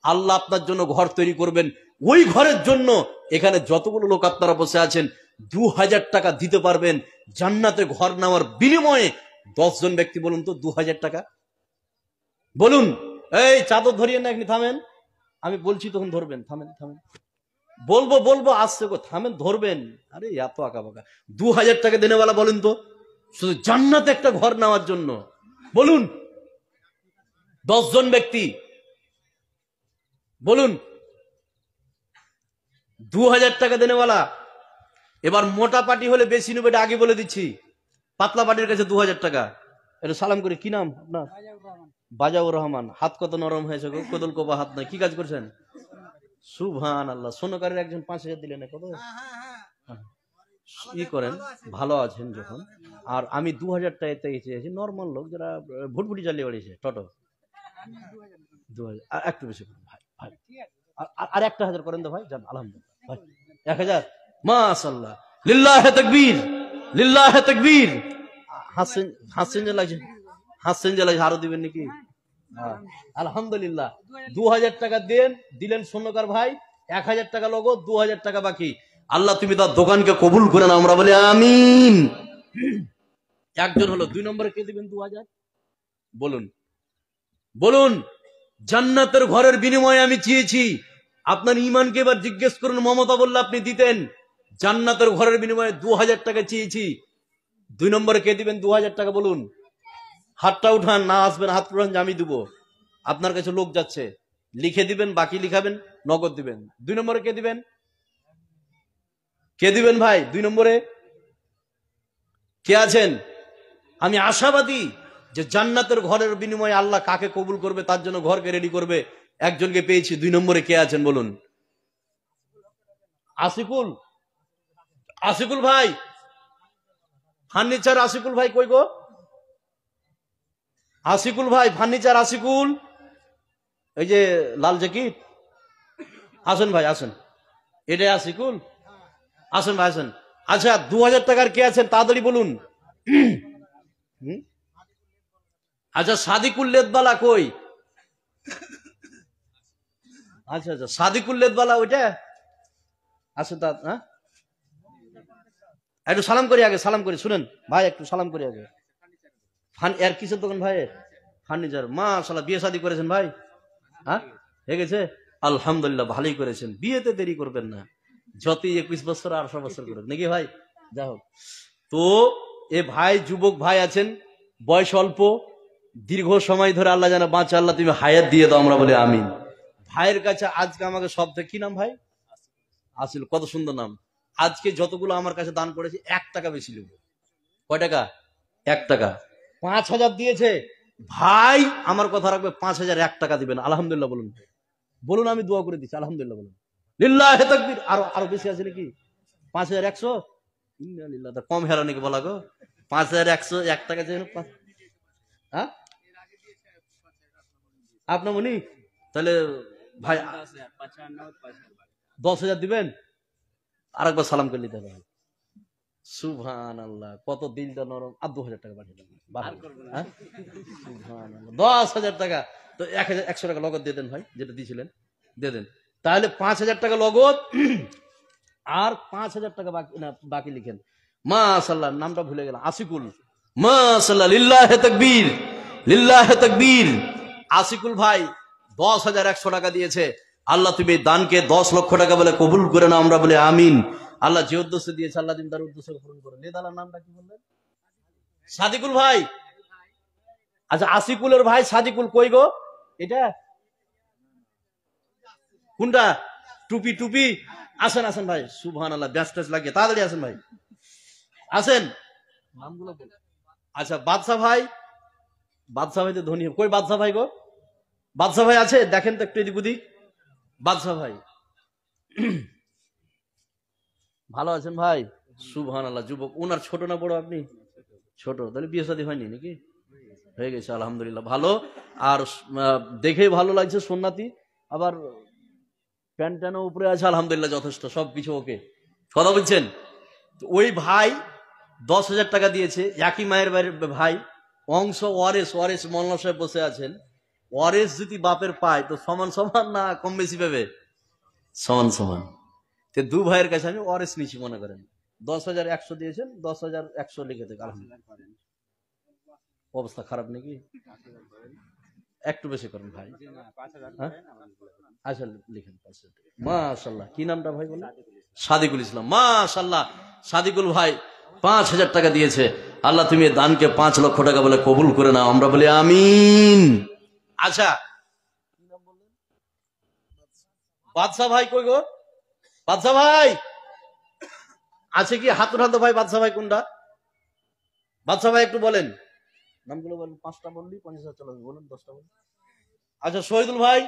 আল্লাহ আপনার জন্য ঘর তৈরি করবেন। ওই ঘরের জন্য এখানে যতগুলো লোক আপনারা বসে আছেন 2,000 টাকা দিতে পারবেন জান্নাতে ঘর নেওয়ার বিনিময়ে। 10 জন ব্যক্তি বলুন তো 2,000 টাকা বলুন। এই চাদর ধরিয়ে না, এখানে থামেন, আমি বলছি তখন ধরবেন। থামেন থামেন, বলবো বলবো আসছে গো, থামেন ধরবেন। আরে এত আঁকা বাঁকা। 2,000 টাকা দেনেওয়ালা বলেন তো, শুধু জান্নাতে একটা ঘর নেওয়ার জন্য বলুন। 10 জন ব্যক্তি বলুন 2,000 টাকা দেনেওয়ালা। এবার মোটা পার্টি হলে বেশি নেবে, এটা আগে বলে দিচ্ছি। পাতলা পার্টির কাছে 2,000 টাকা। এটা সালাম করে, কি নাম আপনার? বাজাউর রহমান। হাত কত নরম হয়েছে গো, কদল কোপা হাত নাই। কি কাজ করছেন? সুবহানাল্লাহ। সোনকারের একজন 5,000 দিলেন, কত ই করেন, ভালো আছেন যখন। আর আমি 2,000 টাকা চেয়েছি, নর্মাল লোক যারা ভুটভুটি চালিয়ে বেড়িয়েছে, টোটো 2,000 একটু বেশি করুন ভাই, ভাই আর 1,000 করেন তো ভাই, যান আলহামদুলিল্লাহ ভাই। 1,000 মাশাআল্লাহ, লিল্লাহে তাকবীর, লিল্লাহে তাকবীর। হাসছেন, হাসছেন যে লাগছে, হাসছেন যে লাগছে, আরো দিবেন নাকি? আলহামদুলিল্লাহ। 2,000 টাকা দেন, দিলেন স্বর্ণকার ভাই। 1,000 টাকা লগো, 2,000 টাকা বাকি। আল্লাহ তুমি তার দোকানকে কবুল করে না, আমরা বলি আমিন। একজন হলো। 2 নম্বরে কে দিবেন 2,000 বলুন, বলুন। জান্নাতের ঘরের বিনিময়ে আমি চেয়েছি। আপনার ইমানকে এবার জিজ্ঞেস করুন, মমতা বললে আপনি দিতেন। জান্নাতের ঘরের বিনিময়ে 2,000 টাকা চেয়েছি। 2 নম্বরে কে দিবেন 2,000 টাকা বলুন। হাতটা উঠান, না আসবেন হাত উঠান যে আমি দিব। আপনার কাছে লোক যাচ্ছে, লিখে দিবেন, বাকি লিখাবেন, নগদ দিবেন। 2 নম্বরে কে দিবেন? কে দিবেন ভাই? 2 নম্বরে কে আছেন? আমি আশাবাদী যে জান্নাতের ঘরের বিনিময়ে আল্লাহ কাকে কবুল করবে তার জন্য ঘরকে রেডি করবে। একজনকে পেয়েছি। 2 নম্বরে কে আছেন বলুন? আশিকুল। আশিকুল ভাই, ফার্নিচার আশিকুল ভাই কই গো? আশিকুল ভাই, ফার্নিচার আশিকুল, এই যে লাল জ্যাকেট, আসেন ভাই আসেন। এটাই আশিকুল, আসেন ভাই আসেন। আচ্ছা 2,000 টাকার কে আছেন তাড়াতাড়ি বলুন। আচ্ছা সাদিকুল লেদবালা কই? আচ্ছা আচ্ছা, সাদিকুল লেদবালা ওইটা আছে তা? হ্যাঁ, একটু সালাম করি আগে, সালাম করি, শুনেন ভাই একটু সালাম করি আগে। এর কিসের দোকান ভাই? ফার্নিচার। মাশাআল্লাহ, বিয়ে শাদী করেছেন ভাই? হ্যাঁ, হয়ে গেছে আলহামদুলিল্লাহ, ভালোই করেছেন। বিয়েতে দেরি করবেন না, যতই 21 বছর 18 বছর করুন নাকি ভাই। যাই হোক, তো এ ভাই যুবক ভাই আছেন, বয়স অল্প, দীর্ঘ সময় ধরে আল্লাহ যেন বাঁচা, আল্লাহ তুমি হায়াত দিয়ে দাও, আমরা বলি আমিন। ভাইয়ের কাছে আজকে আমাকে সব থেকে, কি নাম ভাই? আসিল, কত সুন্দর নাম। আজকে যতগুলো আমার কাছে দান করেছে 1 টাকা বেশি নেব। কয় টাকা? 1 টাকা। 5,000 দিয়েছে ভাই, আমার কথা রাখবে, 5,001 টাকা দিবেন। আলহামদুলিল্লাহ বলুন, বলুন আমি দোয়া করে দিচ্ছি, আলহামদুলিল্লাহ বলুন। লিল্লাহে তাকবীর। আরো আরো বেশি আছে নাকি? 5,100? ইন্না লিল্লাহ, কম হেরা নাকি বলা গো? 5,101 টাকা যেন। হ্যাঁ, আপনার মনি তাহলে ভাই 10,000 দিবেন, আরেকবার সালাম করে নিতে হবে। সুবহানাল্লাহ, কত দিলটা নরম। আর 2,000 টাকা পাঠিয়ে দেন, 10,000 টাকা। তো 1,100 টাকা নগদ দিয়ে দেন ভাই, যেটা দিয়েছিলেন দিয়ে দেন। তাহলে 5,000 টাকা নগদ আর 5,000 টাকা বাকি লিখেন। মাশাআল্লাহ, নামটা ভুলে গেলাম, আশিকুল। মাশাআল্লাহ, লিল্লাহে তাকবীর, লিল্লাহে তাকবীর। আশিকুল ভাই 10,100 টাকা দিয়েছে। আল্লাহ তুমি দানকে 10 লক্ষ টাকা বলে কবুল করে না, আমরা বলে আমিন। আল্লাহ যে উদ্দেশ্যে দিয়েছে আল্লাহ তুমি তার উদ্দেশ্য পূরণ করে। নেদালার নামটা কি বললেন? সাদিকুল ভাই। আচ্ছা, আশিকুলের ভাই সাদিকুল কই গো? এটা কোনটা? টুপি টুপি। আসেন আসেন ভাই, সুবহানাল্লাহ, ব্যস্ত লাগে, তাড়াতাড়ি আসেন ভাই, আসেন। নামগুলো বল। আচ্ছা, বাদশা ভাই। বাদশা ভাই তো ধনী। কই বাদশা ভাই গো? বাদশা ভাই আছে? দেখেন তো একটু এদিক ওদিক। বাদশা ভাই ভালো আছেন ভাই? সুবহানাল্লাহ, যুবক। ওনার ছোট না বড়? আপনি ছোট। তাহলে বিয়ে শাদী হয়নি নাকি? হয়ে গেছে, আলহামদুলিল্লাহ, ভালো। আর দেখে ভালো লাগছে, সুন্নাতি। আবার প্যান্ট ট্যানও উপরে আছে, আলহামদুলিল্লাহ, যথেষ্ট, সবকিছু ওকে। কথা বলছেন? ওই ভাই 10,000 টাকা দিয়েছে। একই মায়ের বাড়ির ভাই। অংশ ওয়ারেস, ওয়ারেস মোল্লা সাহেব বসে আছেন। ওয়ারেস যদি বাপের পায় তো সমান সমান না কম বেশি পাবে? সমান সমান। তো দু ভাইয়ের কাছে আমি ওয়ারেস নিচ্ছি, মনে করেন 10,100 দিয়েছেন, 10,100 লিখে দেখ। অবস্থা খারাপ নাকি? একটু বেশি করেন ভাই। আচ্ছা লিখেন। মাশাআল্লাহ, কি নামটা ভাই বলেন? সাদিকুল ইসলাম। মাশাআল্লাহ, সাদিকুল ভাই 5,000 টাকা দিয়েছে। আল্লাহ তুমি দানকে 5 লক্ষ টাকা বলে কবুল করে নাও, আমরা বলি আমিন। আচ্ছা, বাদশা ভাই কই গো? বাদশা ভাই আছে কি? হাত উঠান তো ভাই। বাদশা ভাই কোনটা? বাদশা ভাই একটু বলেন নামগুলো বলেন। 5টা বললি 50,000 চলে যাবে, বলুন 10টা বলুন। আচ্ছা, শহীদুল ভাই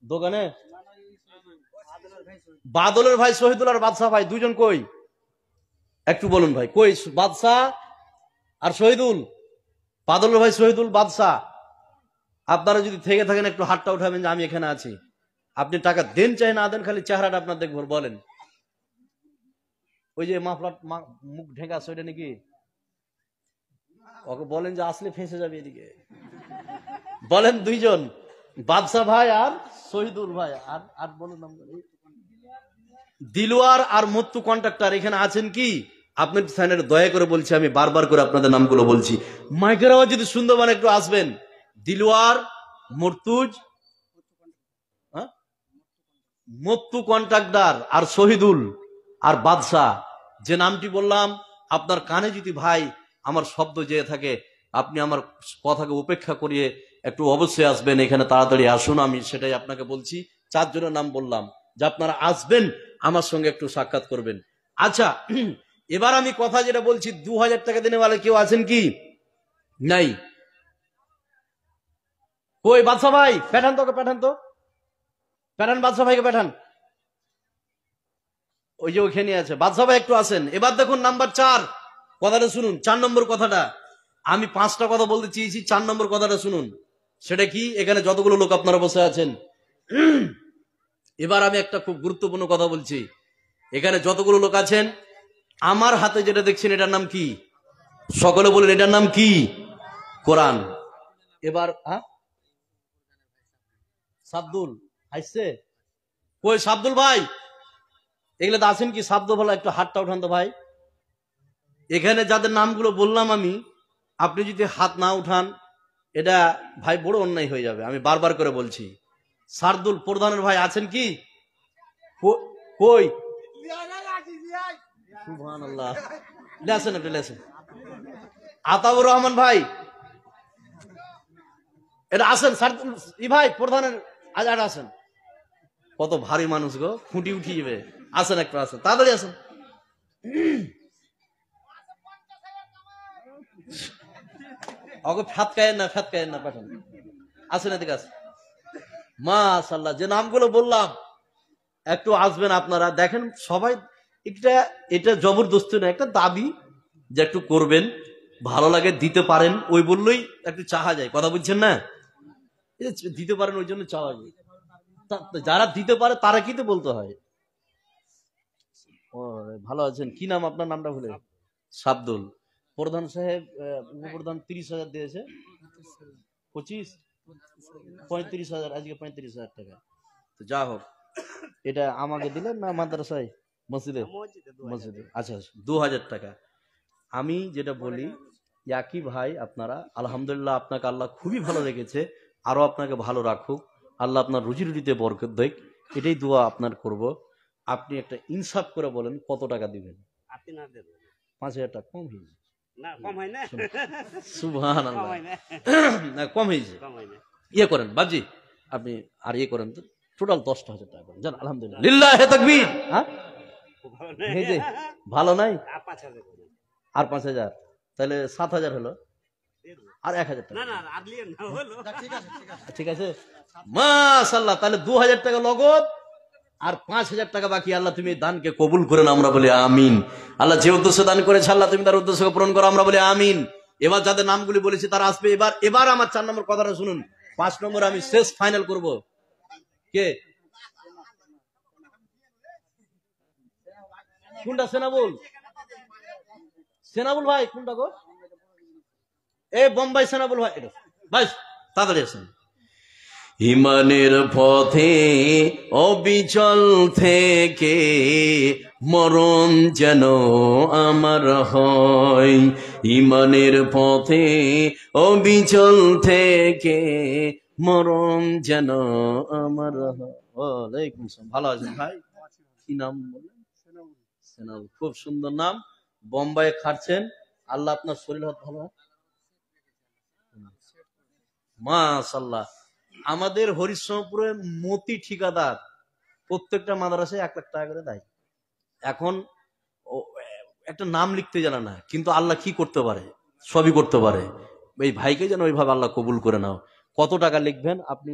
দোকানে? বাদলের ভাই শহীদুল আর বাদশা ভাই দুজন কই? একটু বলুন ভাই, কই বাদশা আর শহীদুল? বাদলের ভাই শহীদুল, বাদশা। আপনারা যদি থেকে থাকেন একটু হাতটা উঠাবেন যে আমি এখানে আছি। আপনি টাকা দেন চাই না দেন, খালি চেহারাটা আপনার দেখবো। বলেন, ওই যে মাফলার মুখ ঢেকা সেটা নাকি? ওকে বলেন যে আসলে ফেঁসে যাবে এদিকে। বলেন দুইজন, বাদশা ভাই আর শহীদুল ভাই। আর আর বলুন নাম। দিলওয়ার আর মুত্তু কন্ট্রাক্টর এখানে আছেন কি? আপনার চ্যানেল দয়া করে বলছি, আমি বারবার করে আপনাদের নামগুলো বলছি। মাইকের আওয়াজ যদি সুন্দরবন একটু আসবেন। দিলওয়ার, মুর্তুজ, মুত্তু কন্ট্রাক্টর আর শহীদুল আর বাদশা। যে নামটি বললাম, আপনার কানে যদি ভাই আমার শব্দ যেয়ে থাকে, আপনি আমার কথাকে উপেক্ষা করিয়ে একটু অবশ্যই আসবেন এখানে, তাড়াতাড়ি আসুন। আমি সেটাই আপনাকে বলছি। 4 জনের নাম বললাম যে আপনারা আসবেন, আমার সঙ্গে একটু সাক্ষাৎ করবেন। আচ্ছা, এবার আমি কথা যেটা বলছি, 2,000 টাকা দিনে বলে কেউ আছেন কি? নাই। কই বাদশা ভাই? পাঠান তোকে, পাঠান তো, পাঠান বাদশা ভাইকে পাঠান। ওই যে ওখানে আছে বাদশা ভাই, একটু আসেন। এবার দেখুন নাম্বার 4 কথাটা শুনুন। 4 নম্বর কথাটা, আমি 5টা কথা বলতে চেয়েছি, 4 নম্বর কথাটা শুনুন। সেটা কি? এখানে যতগুলো লোক আপনারা বসে আছেন, এবার আমি একটা খুব গুরুত্বপূর্ণ কথা বলছি। এখানে যতগুলো লোক আছেন, আমার হাতে যেটা দেখছেন এটার নাম কি? সকলে বলেন, এটার নাম কি? কোরআন। এবার সাব্দুল আসছে? কই সাব্দুল ভাই? এগুলো তো আছেন কি? সাব্দ ভালো, একটু হাতটা উঠান তো ভাই। এখানে যাদের নামগুলো বললাম আমি, আপনি যদি হাত না উঠান, এটা ভাই বড় অন্যায় হয়ে যাবে। আমি বারবার করে বলছি। সারদুল প্রধানের ভাই আছেন কি? কই? সুবহানাল্লাহ, লেসেন একটু লেসেন। আতাউর রহমান ভাই এটা আসেন। সারদুল ই ভাই প্রধানের আজ আসেন। কত ভারী মানুষ গো, খুঁটি উঠিয়ে যাবে। আসেন একটু, আসেন তাড়াতাড়ি আসেন। ওকে ফ্যাতকায়েন না, ফ্যাতকায়েন না, পাঠান। আসেন এদিকে আসেন। মাশাআল্লাহ, যে নামগুলো বললাম একটু আসবেন আপনারা। দেখেন সবাই, এটা জবরদস্তি না, একটা দাবি যে একটু করবেন, ভালো লাগে দিতে পারেন, ওই বললেই একটু চাহা যায়। কথা বুঝছেন না? দিতে পারেন ওই জন্য চাওয়া যায়। যারা দিতে পারে তারা কি তো বলতে হয়। ও ভালো আছেন, কি নাম আপনার? নামটা ভুলে। শাব্দুল। প্রধান সাহেব উপপ্রধান 30,000 দিয়েছে। 25 35,000, আজকে 35,000 টাকা। তো যা হোক, এটা আমাকে দিলেন না মাদ্রাসায় মসজিদে? মসজিদে। আচ্ছা 2,000 টাকা। আমি যেটা বলি, একই ভাই আপনারা, আলহামদুলিল্লাহ আপনাকে আল্লাহ খুবই ভালো রেখেছে, আরো আপনাকে ভালো রাখুক, আল্লাহ আপনার রুজি রুটিতে বরকত দেখ, এটাই দোয়া আপনার করব। আপনি একটা ইনসাফ করে বলেন কত টাকা দিবেন? 5,000 টাকা কম হয়েছে না? কম হয় না, সুবহানাল্লাহ, না কম হয়েছে। ইয়ে করেন বাবজি, আপনি আর ইয়ে করেন তো, টোটাল 10,000 টাকা করেন, জান। আলহামদুলিল্লাহ, লিল্লাহে তাকবীর। হ্যাঁ ভালো নাই, আর 5,000, তাহলে 7,000 হলো, আর 1,000 টাকা। ঠিক আছে, মাশাআল্লাহ। তাহলে 2,000 টাকা নগদ আর 5,000 টাকা বাকি। আল্লাহ তুমি দানকে কবুল করেন, আমরা বলি আমিন। আল্লাহ যে উদ্দেশ্যে দান করেছে আল্লাহ তুমি তার উদ্দেশ্যকে পূরণ করো, আমরা বলি আমিন। এবার যাদের নামগুলি বলেছি তারা আসবে। এবার আমার 4 নম্বর কথাটা শুনুন, 5 নম্বর আমি শেষ ফাইনাল করব। কে কোনটা? সেনাবুল, সেনাবুল ভাই কোনটা গো? এ বোম্বাই সেনাবুল ভাই, এটা ভাই তাড়াতাড়ি আসেন। ইমানের পথে অবিচল থেকে মরণ যেন আমার হয়, ইমানের পথে অবিচল থেকে মরণ যেন আমার হয়। ওয়ালাইকুম আসসালাম, ভালো আছেন ভাই? কি নাম বললেন? সেনাবুল, খুব সুন্দর নাম। বোম্বাইয়ে খাটছেন, আল্লাহ আপনার শরীর ভালো। মাশাআল্লাহ। আমাদের হরিশ্চন্দ্রপুরে মতি ঠিকাদার প্রত্যেকটা মাদ্রাসায় 1 লাখ টাকা করে দেয়। এখন একটা নাম লিখতে জানে না, কিন্তু আল্লাহ কি করতে পারে, সবই করতে পারে। এই ভাইকে যেন ওইভাবে আল্লাহ কবুল করে নাও। কত টাকা লিখবেন আপনি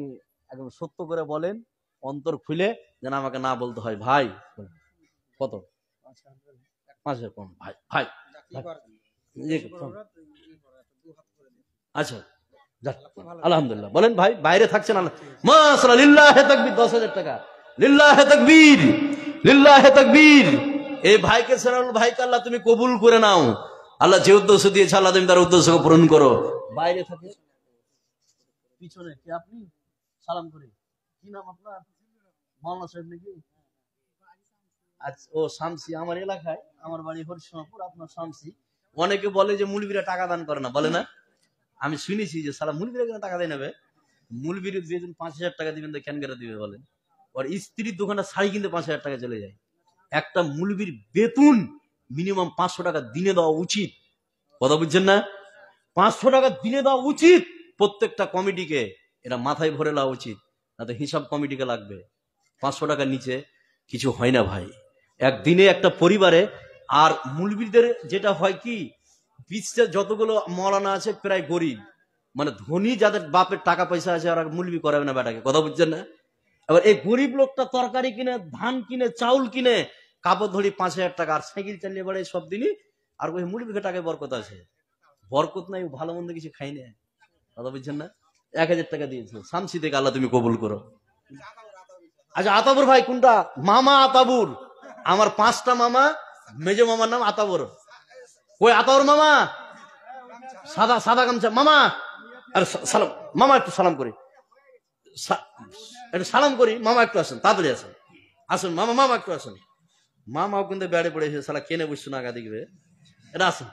একদম সত্য করে বলেন, অন্তর খুলে, যেন আমাকে না বলতে হয় ভাই কত। 5,000 কম ভাই, ভাই আচ্ছা আলহামদুলিল্লাহ। বলেন ভাই, বাইরে থাকছেন, মাশাআল্লাহ, লিল্লাহে তাকবীর। 10,000 টাকা, লিল্লাহে তাকবীর, লিল্লাহে তাকবীর। এই ভাইকে, সেনাবুল ভাইকে আল্লাহ তুমি কবুল করে নাও। আল্লাহ যে উদ্দেশ্য দিয়েছে আল্লাহ তুমি তার উদ্দেশ্যকে পূরণ করো। বাইরে থাকে পিছনে কি আপনি সালাম করে, কি নাম আপনার? মাওলানা সাহেব নাকি? আচ্ছা, ও শামসি। আমার এলাকায়, আমার বাড়ি হরিশ্চন্দ্রপুর, আপনার শামসি। অনেকে বলে যে মুলবিরা টাকা দান করে না, বলে না? আমি শুনেছি যে সালা মুলবিরা কেন টাকা দেয় নেবে, মুলবির বেতন 5,000 টাকা দিবেন তো কেন করে দিবে বলেন? ওর স্ত্রীর দোকানে শাড়ি কিনতে 5,000 টাকা চলে যায়। একটা মুলবির বেতন মিনিমাম 500 টাকা দিনে দেওয়া উচিত। কথা বুঝছেন না? 500 টাকা দিনে দেওয়া উচিত প্রত্যেকটা কমিটিকে, এটা মাথায় ভরে নেওয়া উচিত, না তো হিসাব কমিটিকে লাগবে। 500 টাকার নিচে কিছু হয় না ভাই একদিনে একটা পরিবারে। আর মুলবিদের যেটা হয় কি, বিশ্বের যতগুলো মৌলানা আছে প্রায় গরিব, মানে ধনী যাদের বাপের টাকা পয়সা আছে ওরা মুলবি করাবে না বেটাকে। কথা বুঝছেন না? এবার এই গরিব লোকটা তরকারি কিনে, ধান কিনে, চাউল কিনে, কাপড় ধরি 5,000 টাকা, আর সাইকেল চালিয়ে বেড়ায় সব দিনই, আর ওই মুলবিকে টাকায় বরকত আছে? বরকত নাই, ভালো মন্দ কিছু খাই না। কথা বুঝছেন না? 1,000 টাকা দিয়েছে শামসি থেকে, আল্লাহ তুমি কবুল করো। আচ্ছা আতাবুর ভাই কোনটা? মামা আতাবুর। আমার 5টা মামা, মেজো মামার নাম আতাবুর। কই আতাবুর মামা? সাদা সাদা গামছা মামা। আর সালাম মামা, একটু সালাম করি, একটু সালাম করি। মামা একটু আসেন, তাড়াতাড়ি আসেন, আসুন মামা, মামা একটু আসেন। মামাও কিন্তু বেড়ে পড়েছে, সালা কেনে বসছো না আগা দেখবে। এটা আসেন,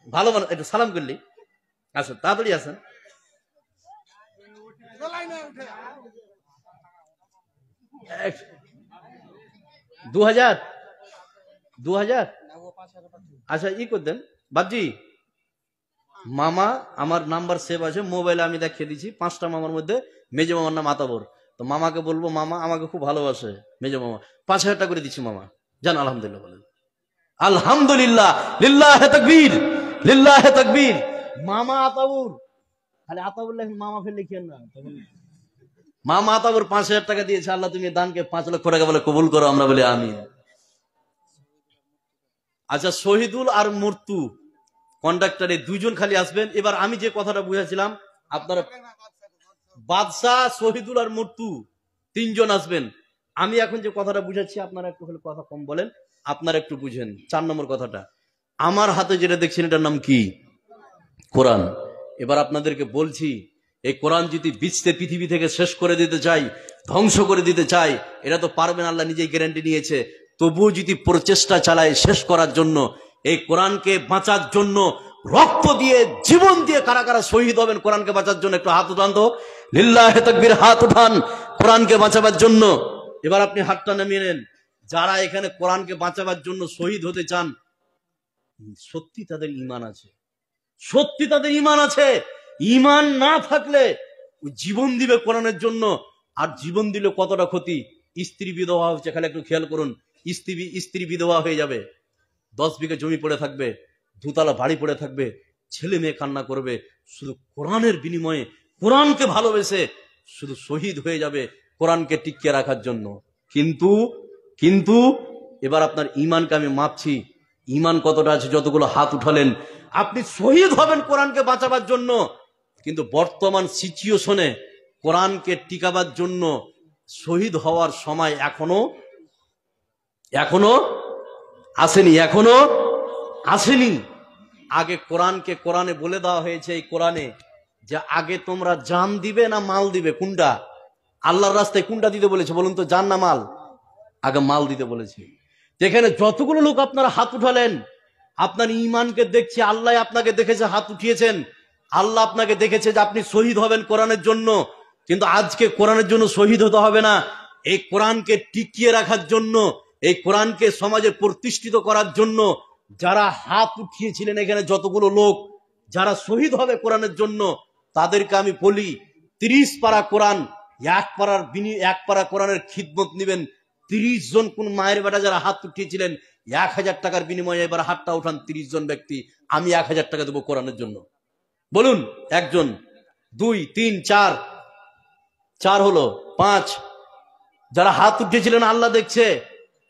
ভালো ভালো একটু সালাম করলি, আসেন তাড়াতাড়ি আসেন। দু হাজার আচ্ছা ই করতেন বাবজি। মামা আমার নাম্বার সেভ আছে মোবাইলে, আমি দেখিয়ে দিচ্ছি। 5টা মামার মধ্যে মেজো মামার নাম আতাবর। তো মামাকে বলবো, মামা আমাকে খুব ভালোবাসে, মেজো মামা 5,000 টাকা করে দিচ্ছি মামা, জান। আলহামদুলিল্লাহ বলেন, আলহামদুলিল্লাহ, লিল্লাহে তাকবীর, লিল্লাহে তাকবীর। মামা আতাবুর, খালি আতাবুর লেখেন, মামা ফের লিখেন না। মামা আতাবুর 5,000 টাকা দিয়েছে, আল্লাহ তুমি দানকে 5 লক্ষ টাকা বলে কবুল করো, আমরা বলি আমিন। আচ্ছা শহীদুল আর মর্তু কন্ডাক্টর, এই 2জন খালি আসবেন। এবার আমি যে কথাটা বুঝাছিলাম আপনারা বাদশাহ, শহীদুল আর মর্তু তিনজন আসবেন। আমি এখন যে কথাটা বুঝাচ্ছি আপনারা একটু হলে কথা কম বলেন, আপনারা একটু বুঝেন। 4 নম্বর কথাটা, আমার হাতে যেটা দেখছেন এটার নাম কি? কোরআন। এবার আপনাদেরকে বলছি, এই কোরআন যদি বিশ্বে পৃথিবী থেকে শেষ করে দিতে চাই, ধ্বংস করে দিতে চাই, এটা তো পারবেন, আল্লাহ নিজেই গ্যারান্টি নিয়েছে। তবুও যদি প্রচেষ্টা চালায় শেষ করার জন্য, এই কোরআনকে বাঁচার জন্য রক্ত দিয়ে, জীবন দিয়ে কারা কারা শহীদ হবেন কোরআনকে বাঁচার জন্য? একটু হাত উঠান তো, লিল্লাহে তাকবীর, হাত উঠান কোরআনকে বাঁচাবার জন্য। এবার আপনি হাতটা নামিয়ে নেন। যারা এখানে কোরআনকে বাঁচাবার জন্য শহীদ হতে চান, সত্যি তাদের ঈমান আছে, সত্যি তাদের ঈমান আছে। ঈমান না থাকলে জীবন দিবে কোরআনের জন্য। আর জীবন দিলে কতটা ক্ষতি। স্ত্রী বিধবা হচ্ছে, খালি একটু খেয়াল করুন। স্ত্রী বিধবা হয়ে যাবে, 10 বিঘা জমি পড়ে থাকবে, 2 তলা বাড়ি পড়ে থাকবে, ছেলে মেয়ে কান্না করবে, শুধু কোরআনের বিনিময়ে, কোরআনকে ভালোবেসে শুধু শহীদ হয়ে যাবে কোরআনকে টিকিয়ে রাখার জন্য। কিন্তু কিন্তু এবার আপনার ঈমানকে আমি মাপছি, ঈমান কতটা আছে। যতগুলো হাত উঠালেন, আপনি শহীদ হবেন কোরআনকে বাঁচাবার জন্য, কিন্তু বর্তমান সিচুয়েশনে কোরআনকে টিকাবার জন্য শহীদ হওয়ার সময় এখনো আসেনি, এখনো আসেনি। আগে কোরআনকে, কোরআনে বলে দেওয়া হয়েছে এই কোরআনে যে আগে তোমরা জান দিবে না মাল দিবে? কোনটা? আল্লাহর রাস্তায় কোনটা দিতে বলেছে বলুন তো, জান না মাল? আগে মাল দিতে বলেছে। যেখানে যতগুলো লোক আপনারা হাত উঠালেন, আপনার ঈমানকে দেখছি, আল্লাহ আপনাকে দেখেছে হাত উঠিয়েছেন, আল্লাহ আপনাকে দেখেছে যে আপনি শহীদ হবেন কোরআনের জন্য। কিন্তু আজকে কোরআনের জন্য শহীদ হতে হবে না, এই কোরআনকে টিকিয়ে রাখার জন্য, এই কোরআনকে সমাজে প্রতিষ্ঠিত করার জন্য যারা হাত উঠিয়েছিলেন, এখানে যতগুলো লোক যারা শহীদ হবে কোরআনের জন্য, তাদেরকে আমি বলি 30 পারা কোরআন, এক পারা কোরআনের খিদমত নেবেন। 30 জন কোন মায়ের বেটা যারা হাত উঠিয়েছিলেন, 1000 টাকার বিনিময়ে এবার হাতটা উঠান 30 জন ব্যক্তি, আমি 1000 টাকা দেবো কোরআনের জন্য। বলুন, 1 জন, 2, 3, 4, 4 হলো 5। যারা হাত উঠিয়েছিলেন, আল্লাহ দেখছে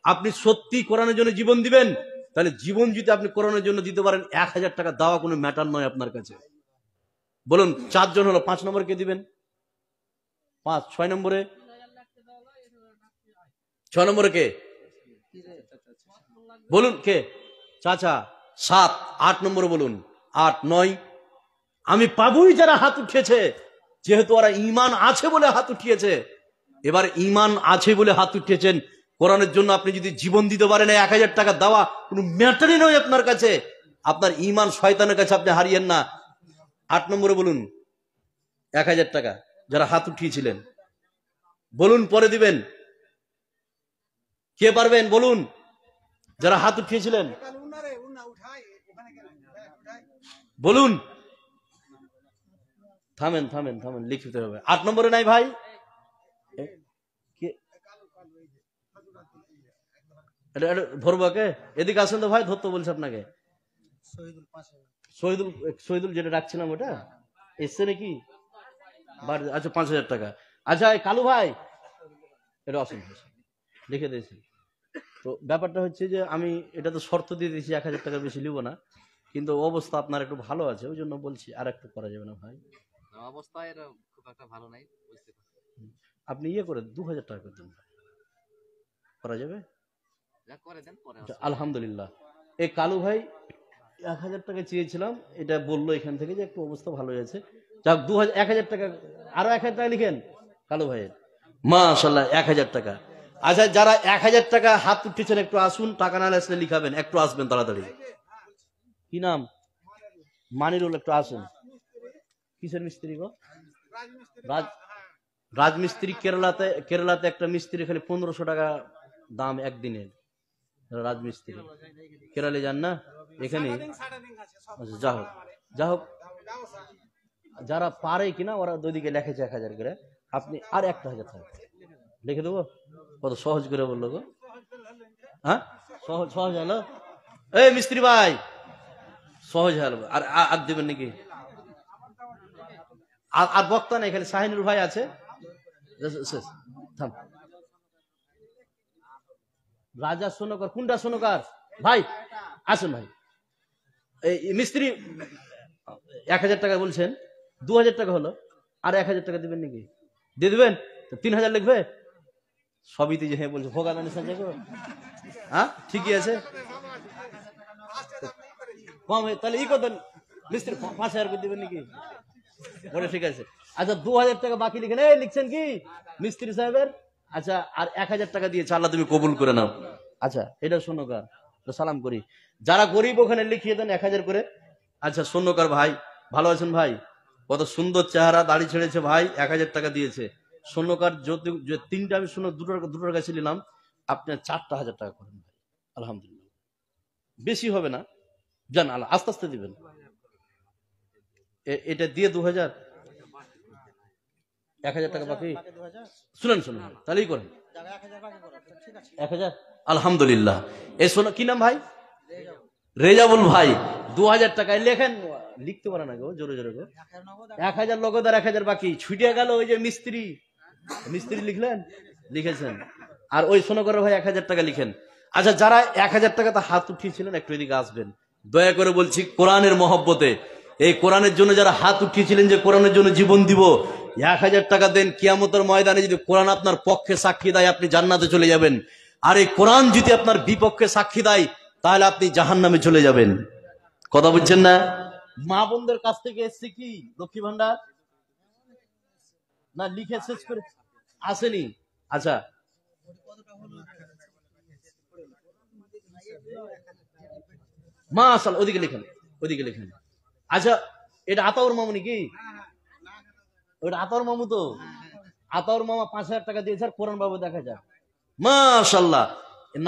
আপনি সত্যি কোরআনের জন্য জীবন দিবেন, তাহলে জীবন যদি আপনি কোরআনের জন্য দিতে পারেন, 1000 টাকা দেওয়া কোনো ম্যাটার নয় আপনার কাছে। বলুন, 4 জন হলো, 5 নম্বরে কে দিবেন? 5, 6 নম্বরে, 6 নম্বরে কে? বলুন কে? চাচা। 7, 8 নম্বরে বলুন, 8, 9। আমি পাবই যারা হাত উঠিয়েছে, যেহেতু ওরা ঈমান আছে বলে হাত উঠিয়েছে। এবার ঈমান আছে বলে হাত উঠিয়েছেন, কোরআনের জন্য আপনি যদি জীবন দিতে পারেন, 1000 টাকা দেওয়া কোনো ম্যাটারই নয় আপনার কাছে। আপনার ঈমান শয়তানের কাছে আপনি হারিয়েন না। 8 নম্বরে বলুন, 1000 টাকা যারা হাত উঠিয়েছিলেন, বলুন পরে দিবেন। কে পারবেন বলুন, যারা হাত উঠিয়েছিলেন বলুন। থামেন থামেন থামেন, লিখতে হবে। 8 নম্বরে নাই ভাই? ধরবো কে? এদিকে আসেন তো ভাই, ধরতে বলছে আপনাকে। শহীদুল যেটা রাখছিলাম ওটা এসছে নাকি? আচ্ছা, 5000 টাকা। আচ্ছা, কালু ভাই এটা আসেন, লিখে দিয়েছি। তো ব্যাপারটা হচ্ছে যে আমি এটা তো শর্ত দিয়ে দিয়েছি, 1000 টাকার বেশি নিব না, কিন্তু অবস্থা আপনার একটু ভালো আছে, ওই জন্য বলছি। আর একটু করা যাবে না ভাই? অবস্থা খুব একটা ভালো নাই, আপনি ইয়ে করে 2000 টাকা করে দেন, করা যাবে? আলহামদুলিল্লাহ। এই কালু ভাই 1000 টাকা চেয়েছিলাম, এটা বললো এখান থেকে যে একটু অবস্থা ভালো হয়েছে। যাক, 1000 টাকা, আরো 1000 টাকা লিখেন কালু ভাইয়ের। মাশাআল্লাহ, 1000 টাকা। আচ্ছা, যারা 1000 টাকা হাত উঠেছেন একটু আসুন, টাকা না আসলে লিখাবেন, একটু আসবেন তাড়াতাড়ি। কি নাম? মানিরুল, একটু আসুন। কিসের মিস্ত্রি গো? রাজমিস্ত্রি। কেরালাতে একটা মিস্ত্রি খালি 1500 টাকা দাম একদিনের, রাজমিস্ত্রি। কেরালে যান না, এখানে। যা হোক যা হোক, যারা পারে কিনা ওরা দুদিকে লেখেছে 1000 করে, আপনি আর 1000 টাকা লিখে দেবো। কত সহজ করে বললো গো। হ্যাঁ, সহজ সহজ হলো। এই মিস্ত্রি ভাই, সহজ হলো। আর দেবেন নাকি? আর বক্তা নেই, খালি শাহিনুর ভাই আছে। রাজা সোনকার, কোনটা সোনকার ভাই? আসুন ভাই। এই মিস্ত্রি 1000 টাকা বলছেন, 2000 টাকা হলো। আর 1000 টাকা দিবেন নাকি? দিয়ে দিবেন? 3000 লিখবে? সবই তো যে হ্যাঁ বলছে, ভোগা দানি সাজে গো। হ্যাঁ ঠিকই আছে, কম তাহলে ই কত মিস্ত্রি 5000 করে দিবেন নাকি? ওটা ঠিক আছে। আচ্ছা 2000 টাকা বাকি লিখেন, এই লিখছেন কি মিস্ত্রি সাহেবের? আচ্ছা আর 1000 টাকা দিয়েছে, আল্লাহ তুমি কবুল করে নাও। আচ্ছা এটা শূন্যকার, সালাম করি। যারা গরিব ওখানে লিখিয়ে দেন 1000 করে। আচ্ছা শূন্যকার ভাই, ভালো আছেন ভাই? কত সুন্দর চেহারা, দাড়ি ছেড়েছে ভাই, 1000 টাকা দিয়েছে। শূন্যকার যে 3টা আমি শূন্য দুটোর কাছে নিলাম, আপনি 4টা 1000 টাকা করেন ভাই, আলহামদুলিল্লাহ। বেশি হবে না, জান আল্লাহ আস্তে আস্তে দিবেন। এটা দিয়ে 2000, 1000 টাকা বাকি। শুনেন শুনেন, তাহলেই করেন 1000, আলহামদুলিল্লাহ। এ শোনো, কি নাম ভাই? রেজাবুল ভাই। 2000 টাকায় লেখেন, লিখতে পারে না গো, জোরে জোরে গো। 1000 নগদ আর 1000 বাকি, ছুটে গেল ওই যে মিস্ত্রি। মিস্ত্রি লিখলেন? লিখেছেন। আর ওই শোনো করে ভাই 1000 টাকা লিখেন। আচ্ছা যারা 1000 টাকাতে হাত উঠিয়েছিলেন একটু এদিকে আসবেন, দয়া করে বলছি কোরআনের মহব্বতে। এই কোরআনের জন্য যারা হাত উঠিয়েছিলেন যে কোরআনের জন্য জীবন দিব, 1000 টাকা দেন। কিয়ামতের ময়দানে যদি কোরআন আপনার পক্ষে সাক্ষী দেয়, আপনি জান্নাতে চলে যাবেন। আর এই কোরআন যদি আপনার বিপক্ষে সাক্ষী দেয়, তাহলে আপনি জাহান্নামে চলে যাবেন। কথা বুঝছেন না? মা বোনদের কাছ থেকে এসছে কি লক্ষ্মী ভান্ডার? না লিখে শেষ করে আসেনি? আচ্ছা মাশাআল্লাহ, ওদিকে লিখেন, ওদিকে লিখেন। আচ্ছা এটা আতাউর মামু নাকি? ওটা আতাউর মামু তো। আতাউর মামা 5000 টাকা দিয়েছে, আর কোরআন বাবু দেখা যায়। মাশাআল্লাহ।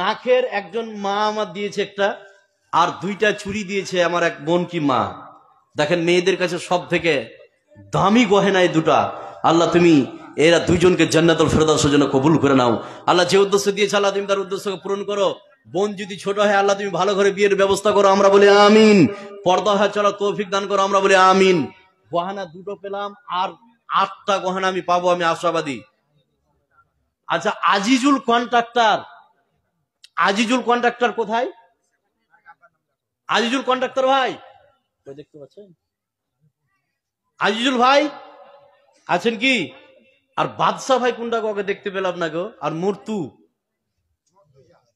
নাকের একজন মা আমার দিয়েছে একটা, আর 2টা চুড়ি দিয়েছে আমার এক বোন কি মা। দেখেন মেয়েদের কাছে সব থেকে দামি গহেনা এই 2টা। আল্লাহ তুমি এরা 2জনকে জান্নাতুল ফেরদাউসের জন্য কবুল করে নাও। আল্লাহ যে উদ্দেশ্য দিয়েছে, আল্লাহ তুমি তার উদ্দেশ্যকে পূরণ করো। বোন যদি ছোট হয়, আল্লাহ তুমি ভালো করে বিয়ের ব্যবস্থা করো, আমরা বলি আমিন। পর্দা হয় চলো, তৌফিক দান করো, আমরা বলি আমিন। গহনা 2টো পেলাম, আর 8টা গহনা আমি পাবো, আমি আশাবাদী। আচ্ছা আজিজুল কন্ট্রাক্টর, আজিজুল কন্ট্রাক্টর কোথায়? আজিজুল কন্ট্রাক্টর ভাই দেখতে পাচ্ছেন? আজিজুল ভাই আছেন কি? আর বাদশা ভাই কোনটা গো, দেখতে পেলাম না গো। আর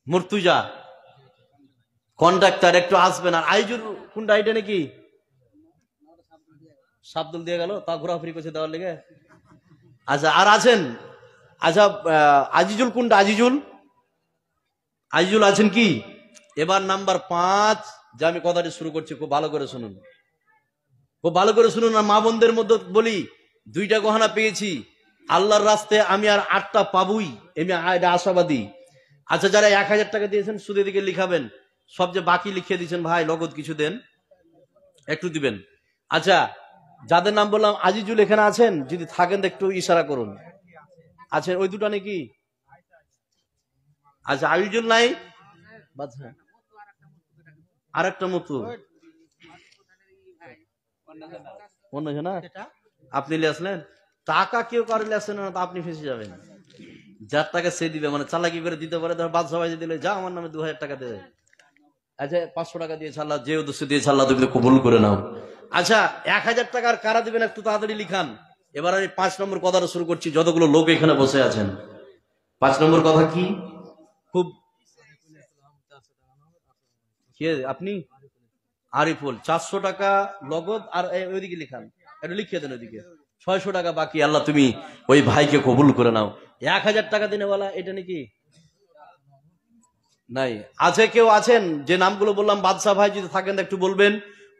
মুর্তুজা কন্ট্রাক্টর, একটু আসবেন। আর আইজুল কোনটা, এটা নাকি সাবদুল দিয়ে গেল, তা ঘোরাফুরি করছে দেওয়ার লেগে। আচ্ছা আর আছেন? আচ্ছা আজিজুল কোনটা? আজিজুল আছেন কি? এবার নাম্বার 5 যে আমি কথাটি শুরু করছি, খুব ভালো করে শুনুন, খুব ভালো করে শুনুন। আর মা বোনদের মধ্যে বলি, 2টা গহনা পেয়েছি, আল্লাহর রাস্তায় আমি আর 8টা পাবই, আমি আশাবাদী। আচ্ছা যারা 1000 টাকা দিয়েছেন সুদে দিকে লিখাবেন, সব যে বাকি লিখিয়ে দিয়েছেন ভাই, নগদ কিছু দেন, একটু দিবেন। আচ্ছা যাদের নাম বললাম, আজিজুল এখানে আছেন? যদি থাকেন একটু ইশারা করুন। আচ্ছা ওই 2টা নাকি? আচ্ছা আজিজুল নাই, আর একটা মতো অন্য না, আপনি নিয়ে আসলেন টাকা, কেউ কারো আসলেন না, আপনি ফেসে যাবেন। যার টাকা সে দিবে, মানে চালাকি করে দিতে পারে। ধর বাদশা ভাই দিলে, যা আমার নামে 2000 টাকা দেবে। আচ্ছা 500 টাকা দিয়েছে, আল্লাহ যে উদ্দেশ্য দিয়েছে আল্লাহ তুমি কবুল করে নাও। আচ্ছা 1000 টাকার কারা দিবেন একটু তাড়াতাড়ি লিখান। এবার আমি 5 নম্বর কথাটা শুরু করছি। যতগুলো লোক এখানে বসে আছেন, 5 নম্বর কথা কি? খুব আপনি আরিফুল 400 টাকা নগদ, আর ওইদিকে লিখান, একটু লিখিয়ে দেন ওইদিকে। 600 টাকা বাকি, আল্লাহ তুমি ওই ভাইকে কবুল করে নাও। 1000 টাকা দিনে বলা, এটা নাকি নাই? আছে কেউ আছেন? যে নামগুলো বললাম, বাদশা ভাই যদি থাকেন একটু বলবেন।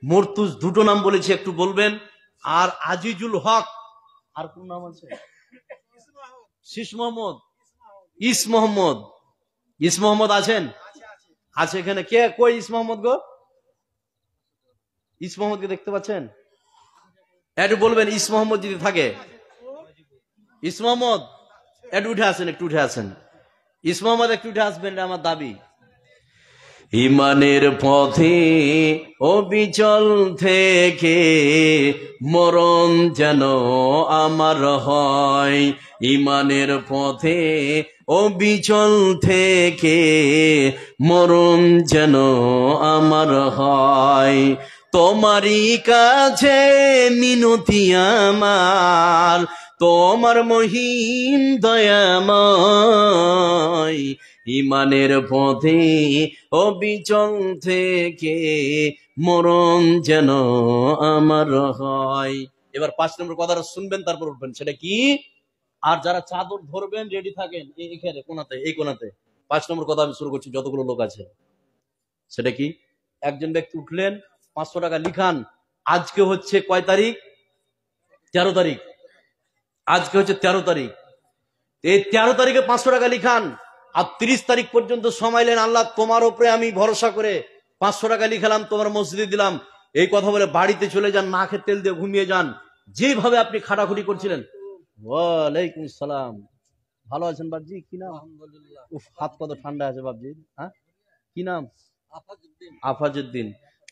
মুর্তুজ 2টো নাম বলেছি, একটু বলবেন। আর আজিজুল হক, আর কোন নাম আছে? শীষ মোহাম্মদ, ইস মোহাম্মদ আছেন? আছে এখানে কে? কই ইস মোহাম্মদ গো? ইস মোহাম্মদকে দেখতে পাচ্ছেন? একটু বলবেন ইস মোহাম্মদ যদি থাকে। ইস মোহাম্মদ একটু উঠে আসেন, একটু উঠে আসেন। ইস মোহাম্মদ একটু উঠে আসবেন, আমার দাবি। ইমানের পথে অবিচল থেকে মরণ যেন আমার হয়। ইমানের পথে অবিচল থেকে মরণ যেন আমার হয়। তোমারই কাছে মিনতি আমার, তোমার মহিম দয়াময়, ইমানের পথে অবিচল থেকে মরণ যেন আমার হয়। এবার 5 নম্বর কথাটা শুনবেন, তারপর উঠবেন। সেটা কি? আর যারা চাদর ধরবেন রেডি থাকেন, এখানে কোনাতে, এই কোনাতে। 5 নম্বর কথা আমি শুরু করছি, যতগুলো লোক আছে। সেটা কি? একজন ব্যক্তি উঠলেন, 500 টাকা লিখান। আজকে হচ্ছে কয় তারিখ? 13 তারিখ। আজকে হচ্ছে 13 তারিখ। এই 13 তারিখে 500 টাকা লিখান, আর 30 তারিখ পর্যন্ত সময় নেন। আল্লাহ তোমার উপরে আমি ভরসা করে 500 টাকা লিখালাম, তোমার মসজিদে দিলাম, এই কথা বলে বাড়িতে চলে যান, না খেয়ে তেল দিয়ে ঘুমিয়ে যান, যেভাবে আপনি খাটাখুটি করছিলেন। ওয়ালাইকুম সালাম। ভালো আছেন বাবজি? কি নাম? উফ, হাত কত ঠান্ডা আছে বাবজি। হ্যাঁ, কি নাম? আফাজউদ্দিন।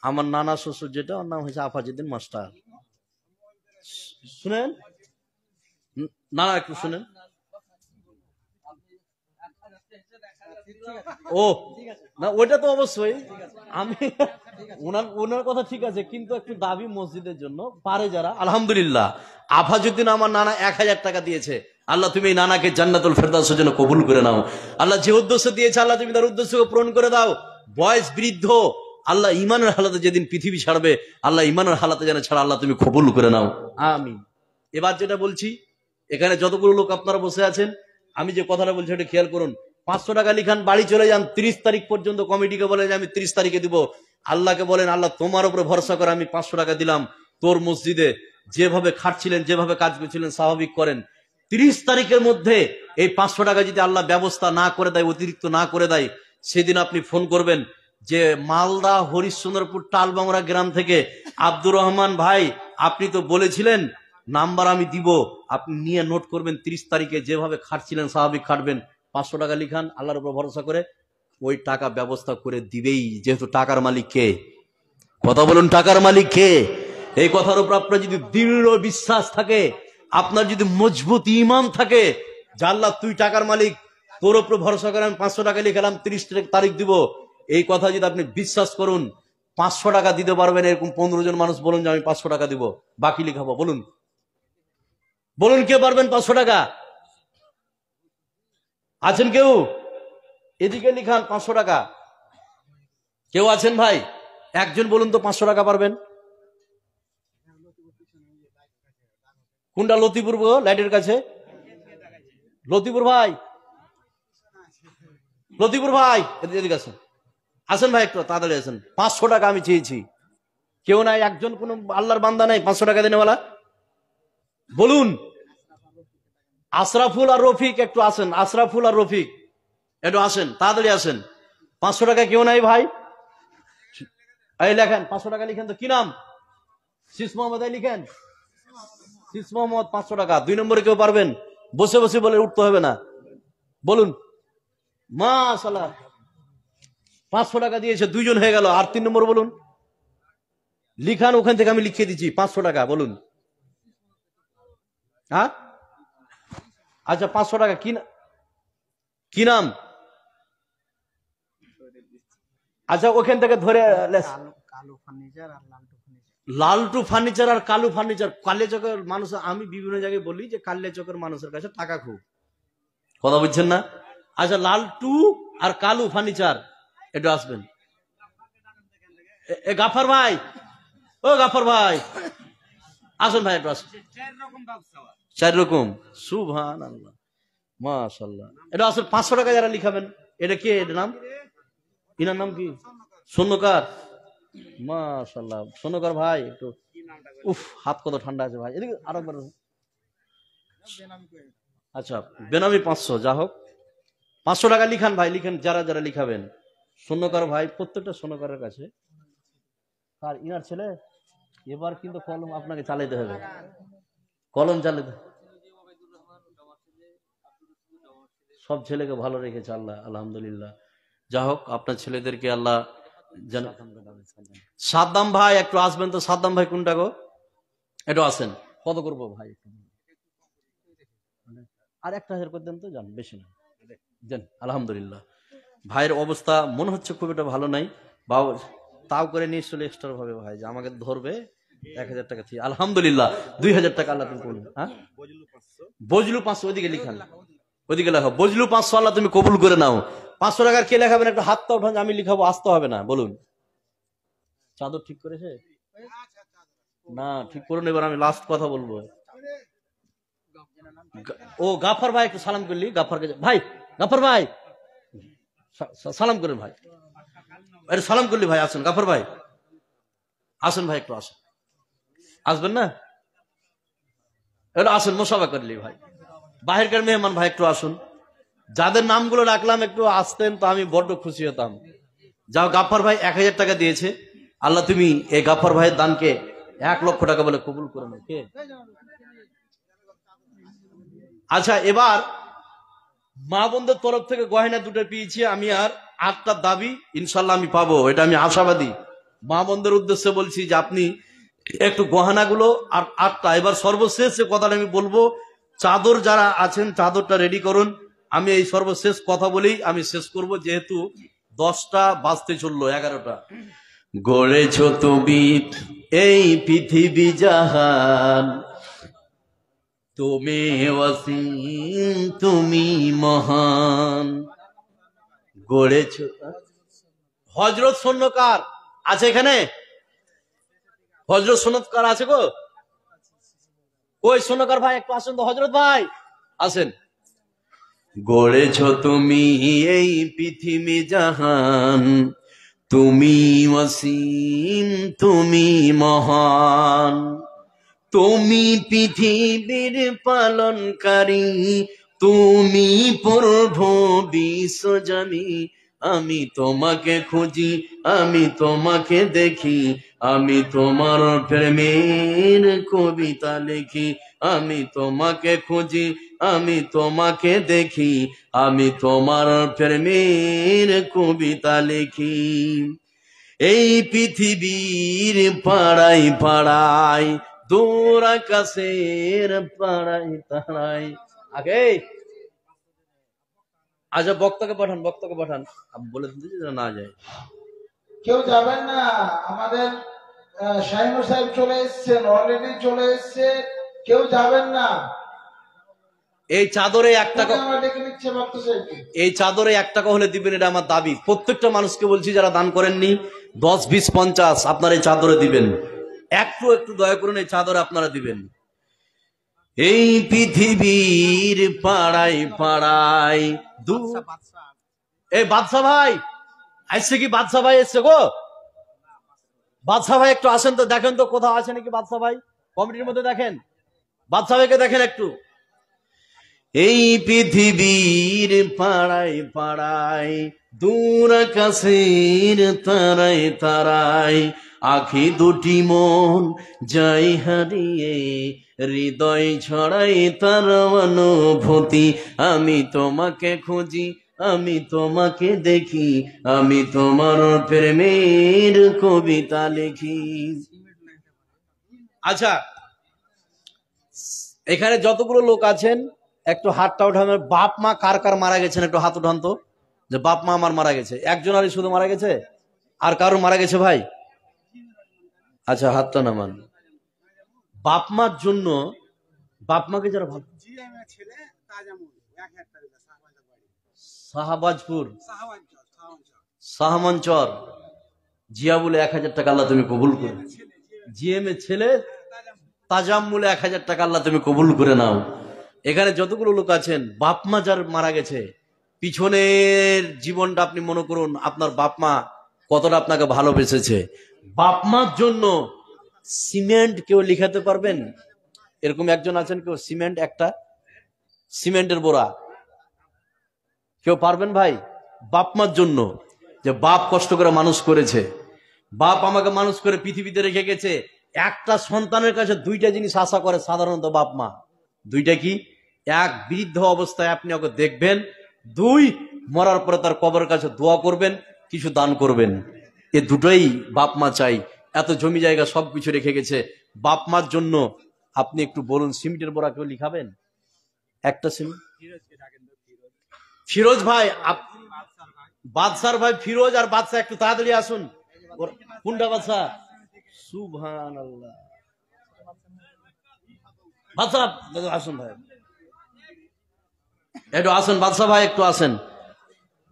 আমার নানা শ্বশুর যেটা, ওর নাম হয়েছে আফাজউদ্দিন মাস্টার। শুনেন না, একটু শুনেন। ও না, ওইটা তো অবশ্যই আমি, ওনার কথা ঠিক আছে, কিন্তু একটু দাবি মসজিদের জন্য পারে যারা। আলহামদুলিল্লাহ, আফাজউদ্দিন আমার নানা 1000 টাকা দিয়েছে। আল্লাহ তুমি এই নানাকে জান্নাতুল ফেরদাউসের জন্য কবুল করে নাও। আল্লাহ যে উদ্দেশ্য দিয়েছে, আল্লাহ তুমি তার উদ্দেশ্যকে পূরণ করে দাও। বয়স বৃদ্ধ, আল্লাহ ইমানের হালাতে যেদিন পৃথিবী ছাড়বে, আল্লাহ ইমানের হালাতে যেন ছাড়া, আল্লাহ তুমি কবুল করে নাও, আমিন। এবার যেটা বলছি, এখানে যতগুলো লোক আপনারা বসে আছেন, আমি যে কথাটা বলছি এটা খেয়াল করুন। 500 টাকা লিখান, বাড়ি চলে যান। 30 তারিখ পর্যন্ত কমিটিকে বলে যে আমি 30 তারিখে দিব। আল্লাহকে বলেন, আল্লাহ তোমার উপরে ভরসা করে আমি 500 টাকা দিলাম, তোর মসজিদে যেভাবে খাটছিলেন, যেভাবে কাজ করছিলেন স্বাভাবিক করেন। 30 তারিখের মধ্যে এই 500 টাকা যদি আল্লাহ ব্যবস্থা না করে দেয়, অতিরিক্ত না করে দেয়, সেদিন আপনি ফোন করবেন যে মালদা হরিশ্চন্দ্রপুর টালবাংরা গ্রাম থেকে আব্দুর রহমান ভাই, আপনি তো বলেছিলেন, নাম্বার আমি দিব, আপনি নিয়ে নোট করবেন। 30 তারিখে যেভাবে খাটছিলেন স্বাভাবিক খাটবেন। 500 টাকা লিখান, আল্লাহর উপর ভরসা করে ওই টাকা ব্যবস্থা করে দিবেই, যেহেতু টাকার মালিক কে? কথা বলুন, টাকার মালিক কে? এই কথার উপর আপনার যদি দৃঢ় বিশ্বাস থাকে, আপনার যদি মজবুত ঈমান থাকে যে আল্লাহ তুই টাকার মালিক, তোর উপর ভরসা করে আমি 500 টাকা লিখালাম, 30 তারিখ দিব, এই কথা যদি আপনি বিশ্বাস করুন, 500 টাকা দিতে পারবেন। এরকম 15 জন মানুষ বলুন যে আমি 500 টাকা দিব, বাকি লিখাবো। বলুন, বলুন কে পারবেন 500 টাকা? আছেন কেউ? এদিকে লিখান 500 টাকা। কেউ আছেন ভাই? একজন বলুন তো 500 টাকা পারবেন। কোনটা? লতিপুর গো, লাইটের কাছে। লতিপুর ভাই, লতিপুর ভাই এদিকে আসেন। আসেন ভাই, একটু তাড়াতাড়ি আসেন। 500 টাকা আমি চেয়েছি। কেউ নাই? একজন কোন আল্লাহর বান্দা নাই 500 টাকা দেনেওয়ালা? বলুন। আশরাফুল আর রফিক একটু আসেন। আশরাফুল আর রফিক একটু আসেন, তাড়াতাড়ি আসেন। 500 টাকা কেউ নাই ভাই? এই লেখেন 500 টাকা লিখেন তো। কি নাম? শীষ মোহাম্মদ। লিখেন শীষ মোহাম্মদ, 500 টাকা। 2 নম্বরে কেউ পারবেন? বসে বসে বলে, উঠতে হবে না। বলুন। মাশাআল্লাহ, 500 টাকা দিয়েছে, 2 জন হয়ে গেল। আর 3 নম্বর বলুন। লিখান, ওখান থেকে আমি লিখিয়ে দিচ্ছি। 500 টাকা বলুন। হ্যাঁ, আচ্ছা 500 টাকা। কি নাম? আচ্ছা, ওখান থেকে ধরে লালটু ফার্নিচার আর কালু ফার্নিচার। কালিয়াচকের মানুষ, আমি বিভিন্ন জায়গায় বলি যে কালিয়াচকের মানুষের কাছে টাকা খুব। কথা বুঝছেন না? আচ্ছা, লালটু আর কালু ফার্নিচার, একটু আসবেন। গাফার ভাই, ও গাফার ভাই আসুন ভাই, একটু আসুন। 4 রকম। সুবহানাল্লাহ, মাশাআল্লাহ। এটা আসলে 500 টাকা যারা লিখাবেন। এটা কে? এটা নাম, ইনার নাম কি? স্বর্ণকার। মাশাআল্লাহ, স্বর্ণকার ভাই একটু। উফ, হাত কত ঠান্ডা আছে ভাই। এদিকে আরেকবার। আচ্ছা, বেনামি 500। যা হোক, 500 টাকা লিখান ভাই, লিখেন যারা যারা লিখাবেন। স্বর্ণকার ভাই, প্রত্যেকটা স্বর্ণকারের কাছে। আর ইনার ছেলে, এবার কিন্তু কলম আপনাকে চালাইতে হবে, কলম চালাতে। সব ছেলেকে ভালো রেখেছে আল্লাহ, আলহামদুলিল্লাহ। যা হোক, আপনার ছেলেদেরকে আল্লাহ যেন। সাদ্দাম ভাই একটু আসবেন তো। সাদ্দাম ভাই কোনটা গো? একটু আসেন। কত করবো ভাই? আর 1000 করে দেন তো, যান, বেশি না দেন। আলহামদুলিল্লাহ, ভাইয়ের অবস্থা মনে হচ্ছে খুব একটা ভালো নাই। বাবা তাও করে নিয়ে চলে এক্সট্রা ভাবে ভাই যে আমাকে ধরবে 1000 টাকা থেকে। আলহামদুলিল্লাহ 2000 টাকা আল্লাহ তুমি কবুল। হ্যাঁ বজলু 500 ওইদিকে লিখান, ওইদিকে লেখা বজলু 500 আল্লাহ তুমি কবুল করে নাও। 500 টাকার কে লেখাবেন? একটা হাতটা উঠান, আমি লিখাবো, আসতে হবে না। বলুন চাদর ঠিক করেছে না? ঠিক করুন। এবার আমি লাস্ট কথা বলবো। ও গাফার ভাই একটু সালাম করলি, গাফারকে ভাই, গাফার ভাই সালাম করেন ভাই, আরে সালাম করলি ভাই, আসেন গাফার ভাই, আসেন ভাই, একটু আসেন, আসবেন না? একটু আসেন, মোসাফা করলি ভাই, বাহিরকার মেহমান ভাই, একটু আসুন। যাদের নামগুলো রাখলাম একটু আসতেন তো আমি বড্ড খুশি হতাম। যাও, গাফার ভাই 1000 টাকা দিয়েছে, আল্লাহ তুমি এই গাফার ভাইয়ের দানকে 1 লক্ষ টাকা বলে কবুল করে নাও। কে? আচ্ছা, এবার মা বোনদের তরফ থেকে গয়না 2টা পেয়েছি আমি, আর 8টার দাবি ইনশাল্লাহ আমি পাবো, এটা আমি আশাবাদী। মা বোনদের উদ্দেশ্যে বলছি যে আপনি একটু গহনাগুলো আর 8টা। এবার সর্বশেষ যে কথাটা আমি বলবো, চাদর যারা আছেন চাদরটা রেডি করুন। আমি এই সর্বশেষ কথা বলেই আমি শেষ করব, যেহেতু 10টা বাজতে চললো, 11টা। গড়েছ তুমি এই পৃথিবী জাহান, তুমি ওয়াসিম তুমি মহান, গড়েছ। হযরত সৈন্যকার আছে এখানে? হযরত সৈন্যকার আছে গো? ওই সৈন্যকার ভাই একটু আসেন তো, হযরত ভাই আসেন। গড়েছ তুমি এই পৃথিবী জাহান, তুমি ওয়াসিম তুমি মহান, তুমি পৃথিবীর পালনকারী, তুমি প্রভু বিশ্বজানি। আমি তোমাকে খুঁজি, আমি তোমাকে দেখি, আমি তোমার প্রেমের কবিতা লিখি। আমি তোমাকে খুঁজি, আমি তোমাকে দেখি, আমি তোমার প্রেমের কবিতা লিখি। এই পৃথিবীর পাড়ায় পাড়ায়, দূর আকাশের পাড়ায় তাড়ায়। আগে আচ্ছা, বক্তাকে পাঠান, বক্তাকে পাঠান, আমি বলে দিচ্ছি না যায়। কেউ যাবেন না, আমাদের শাহিনুর সাহেব চলে এসছেন, অলরেডি চলে এসছে, কেউ যাবেন না। এই চাদরে 1 টাকা, আমরা ডেকে নিচ্ছে ভক্ত সাহেবকে। এই চাদরে 1 টাকা হলে দিবেন, এটা আমার দাবি। প্রত্যেকটা মানুষকে বলছি যারা দান করেননি, 10, 20, 50 আপনারা এই চাদরে দিবেন। একটু একটু দয়া করুন, এই চাদরে আপনারা দিবেন। এই পৃথিবীর পাড়ায় পাড়ায় এই বাদশা ভাই আসছে কি? বাদশা ভাই এসছে গো? বাদশা ভাই একটু আসেন তো, দেখেন তো কোথাও আছে নাকি বাদশা ভাই, কমিটির মধ্যে দেখেন, বাদশা ভাইকে দেখেন একটু। এই পৃথিবীর পাড়ায় পাড়ায়, দূর আকাশের তারায় তারায়, আখি দুটি মন যাই হারিয়ে, হৃদয় ছড়াই তার অনুভূতি। আমি তোমাকে খুঁজি, আমি তোমাকে দেখি, আমি তোমার প্রেমের কবিতা লিখি। আচ্ছা, এখানে যতগুলো লোক আছেন একটু হাতটা উঠান। বাপ মা কার কার মারা গেছেন একটু হাত উঠান তো, যে বাপ মা আমার মারা গেছে। একজনারই শুধু মারা গেছে, আর কারো মারা গেছে ভাই? আচ্ছা, হাতটা নামান। বাপ মার জন্য, বাপ মাকে যারা ভালো, শাহবাজপুর শাহমঞ্চর জিয়া বলে 1000 টাকা আল্লাহ তুমি কবুল করে। জিএম এর ছেলে তাজাম্মুলে 1000 টাকা আল্লাহ তুমি কবুল করে নাও। এখানে যতগুলো লোক আছেন বাপ মা যার মারা গেছে, পিছনের জীবনটা আপনি মনে করুন, আপনার বাপ মা কতটা আপনাকে ভালোবেসেছে। বাপ মার জন্য সিমেন্ট কেউ লিখাতে পারবেন? এরকম একজন আছেন কেউ? সিমেন্ট, একটা সিমেন্টের বোরা কেউ পারবেন ভাই? বাপ মার জন্য, যে বাপ কষ্ট করে মানুষ করেছে, বাপ আমাকে মানুষ করে পৃথিবীতে রেখে গেছে। একটা সন্তানের কাছে 2টা জিনিস আশা করে সাধারণত বাপ মা। 2টা কি? 1, বৃদ্ধ অবস্থায় আপনি ওকে দেখবেন। 2, মরার পরে তার কবরের কাছে দোয়া করবেন, কিছু দান করবেন। এ দুটোই বাপ মা চাই। এত জমি জায়গা সবকিছু রেখে গেছে, বাপ মার জন্য আপনি একটু বলুন, সিমেন্টের বোরা কেউ লিখাবেন? একটা সিমেন্ট। ফিরোজ ভাই, বাদশার ভাই ফিরোজ আর বাদশা একটু তাড়াতাড়ি আসুন। কোনটা বাদশা? সুবহানাল্লাহ। বাদশা আসুন ভাই, একটু আসেন বাদশা ভাই, একটু আসেন।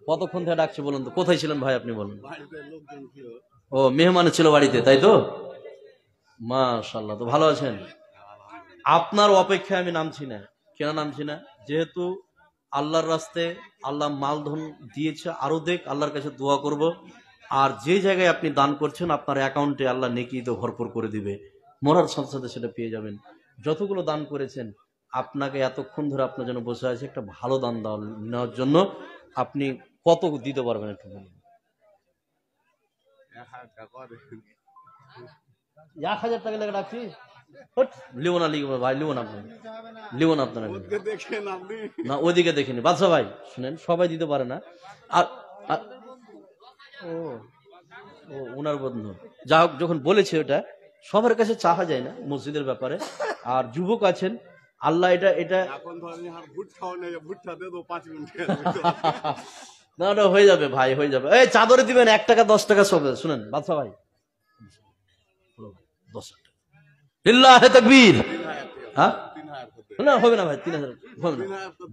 কতক্ষণ থেকে ডাকছে বলুন তো, কোথায় ছিলেন ভাই আপনি বলুন? ও মেহমান ছিল বাড়িতে, তাই তো? মাশাআল্লাহ, তো ভালো আছেন? আপনার অপেক্ষায় আমি নামছি না। কেন নামছি না? যেহেতু আল্লাহর রাস্তায় আল্লাহ মালধন দিয়েছে, আরো দেখ, আল্লাহর কাছে দোয়া করব। আর যে জায়গায় আপনি দান করছেন আপনার অ্যাকাউন্টে আল্লাহ নেকি তো ভরপুর করে দিবে, মরার সাথে সাথে সেটা পেয়ে যাবেন। যতগুলো দান করেছেন, আপনাকে এতক্ষণ ধরে আপনার জন্য বসে আছে একটা ভালো দান নেওয়ার জন্য। আপনি কত দিতে পারবেন একটু বলুন? 1000 টাকা লেগে রাখছি, লিও না, লিখবো ভাই, লিও না, আপনি লিও না, আপনার না ওইদিকে দেখিনি। বাদশা ভাই শুনেন, সবাই দিতে পারে না। আর ও ও ওনার বন্ধু, যা হোক, যখন বলেছে ওটা সবার কাছে চাহা যায় না মসজিদের ব্যাপারে। আর যুবক আছেন, আল্লাহ এটা এটা না না হয়ে যাবে ভাই, হয়ে যাবে। এই চাদরে দিবেন 1 টাকা 10 টাকা সব। শুনেন বাদশা ভাই, 10 টাকা লিল্লাহে তাকবীর। হ্যাঁ না হবে না ভাই, 3000 হবে না।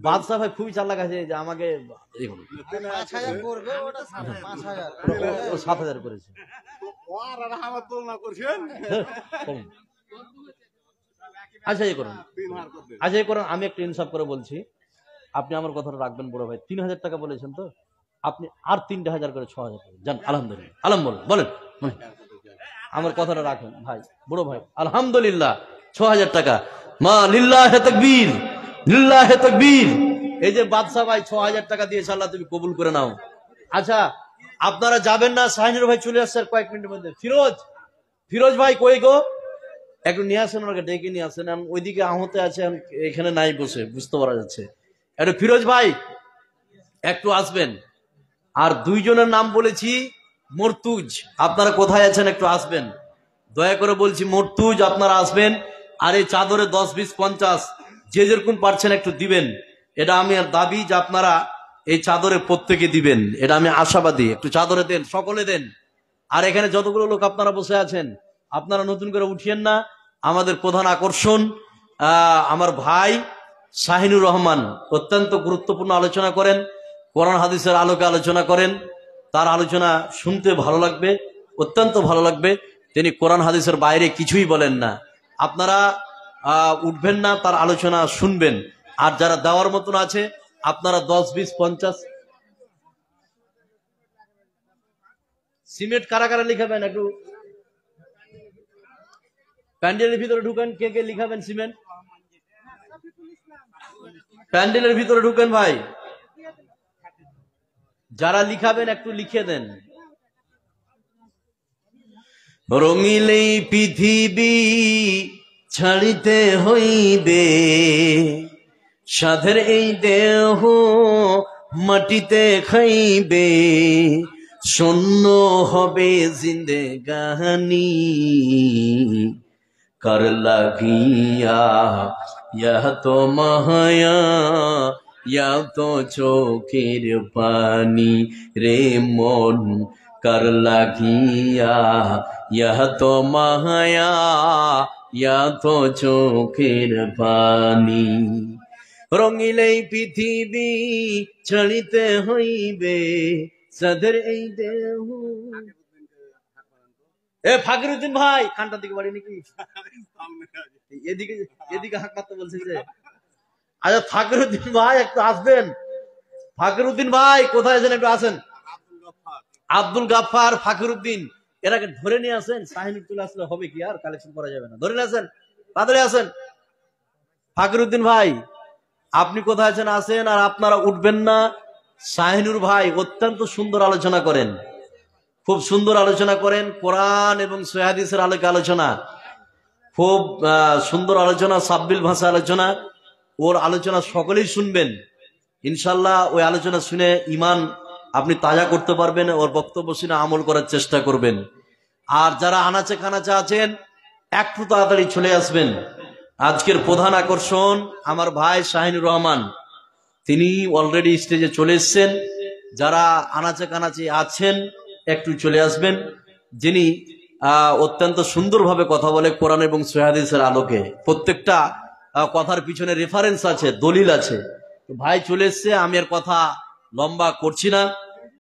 বাদশা ভাই খুবই চালাক আছে, যে আমাকে 7000 করেছে। আচ্ছা এই করুন, আচ্ছা এই করুন, আমি একটু ইনসাফ করে বলছি, আপনি আমার কথাটা রাখবেন বড় ভাই। 3000 টাকা বলেছেন তো, আপনি আর 3000 করে 6000 যান। আলহামদুলিল্লাহ, বলেন আমার কথাটা রাখেন ভাই, বড় ভাই। আলহামদুলিল্লাহ 6000 টাকা। মা লিল্লাহে তাকবীর, লিল্লাহে তাকবীর। এই যে বাদশা ভাই 6000 টাকা দিয়েছে, আল্লাহ তুমি কবুল করে নাও। আচ্ছা আপনারা যাবেন না? শাহিনুর ভাই চলে আসছে কয়েক মিনিটের মধ্যে। ফিরোজ ভাই কই গো? একটু নিয়ে আসেন, ওনাকে ডেকে নিয়ে আসেন। ওইদিকে আহতে আছে, এখানে নাই বসে, বুঝতে পারা যাচ্ছে। একটু ফিরোজ ভাই একটু আসবেন। আর 2 জনের নাম বলেছি, মর্তুজ, আপনারা কোথায় আছেন একটু আসবেন, দয়া করে বলছি। মর্তুজ আপনারা আসবেন। আর এই চাদরে 10, 20, 50 যে যেরকম পারছেন একটু দিবেন। এটা আমি দাবি যে আপনারা এই চাদরে প্রত্যেকে দিবেন, এটা আমি আশাবাদী। একটু চাদরে দেন, সকলে দেন। আর এখানে যতগুলো লোক আপনারা বসে আছেন, আপনারা নতুন করে উঠিয়েন না। আমাদের প্রধান আকর্ষণ আমার ভাই শাহিনুর রহমান অত্যন্ত গুরুত্বপূর্ণ আলোচনা করেন, কোরআন হাদিসের আলোকে আলোচনা করেন। তার আলোচনা শুনতে ভালো লাগবে, অত্যন্ত ভালো লাগবে। তিনি কোরআন হাদিসের বাইরে কিছুই বলেন না। আপনারা উঠবেন না, তার আলোচনা শুনবেন। আর যারা দেওয়ার মতন আছে আপনারা 10, 20, 50 সিমেন্ট কারা কারা লিখাবেন একটু প্যান্ডেলের ভিতরে ঢুকেন। কে কে লিখাবেন সিমেন্ট? প্যান্ডেলের ভিতরে ঢুকেন ভাই, যারা লিখাবেন একটু লিখে দেন। রঙিলেই পৃথিবী ছাড়িতে হইবে, সাধের এই দেহ মাটিতে খাইবে, শূন্য হবে জিন্দেগানি, কার লাগিয়া তো মায়া, তো চোখের পানি রে মন, কার লাগিয়া তো মায়া, তো চোখের পানি। রঙিলেই পৃথিবী ছাড়িতে হইবে, সাধের এই দেহ। ফাকিরুদ্দিন ভাই কানটার দিকে বাড়ি নাকি? এদিকে এদিকে হাত মারতে বলছে যে। আচ্ছা ফাকিরুদ্দিন ভাই একটু আসবেন। ফাকিরুদ্দিন ভাই কোথায় আছেন একটু আসেন। আব্দুল গাফফার, ফাকিরুদ্দিন, এরাকে ধরে নিয়ে আসেন। শাহিনুর চলে আসলে হবে কি, আর কালেকশন করা যাবে না। ধরে নিয়ে আসেন, তাড়াতাড়ি আসেন। ফাকিরুদ্দিন ভাই আপনি কোথায় আছেন আসেন। আর আপনারা উঠবেন না। শাহিনুর ভাই অত্যন্ত সুন্দর আলোচনা করেন, খুব সুন্দর আলোচনা করেন। কোরআন এবং সহিহ হাদিসের আলোকে আলোচনা, খুব সুন্দর আলোচনা, সাব্বিল ভাষা আলোচনা। ওর আলোচনা সকলেই শুনবেন ইনশাল্লাহ। ওই আলোচনা শুনে ঈমান আপনি তাজা করতে পারবেন। ওর বক্তব্য শুনে আমল করার চেষ্টা করবেন। আর যারা আনাচে কানাচে আছেন একটু তাড়াতাড়ি চলে আসবেন। আজকের প্রধান আকর্ষণ আমার ভাই শাহিনুর রহমান, তিনি অলরেডি স্টেজে চলে এসেছেন। যারা আনাচে কানাচে আছেন একটু চলে আসবেন। যিনি অত্যন্ত সুন্দরভাবে কথা বলে কোরআন এবং সহিহ হাদিসের আলোকে। প্রত্যেকটা কথার পিছনে রেফারেন্স আছে, দলিল আছে। তো ভাই চলে এসছে, আমি আর কথা লম্বা করছি না।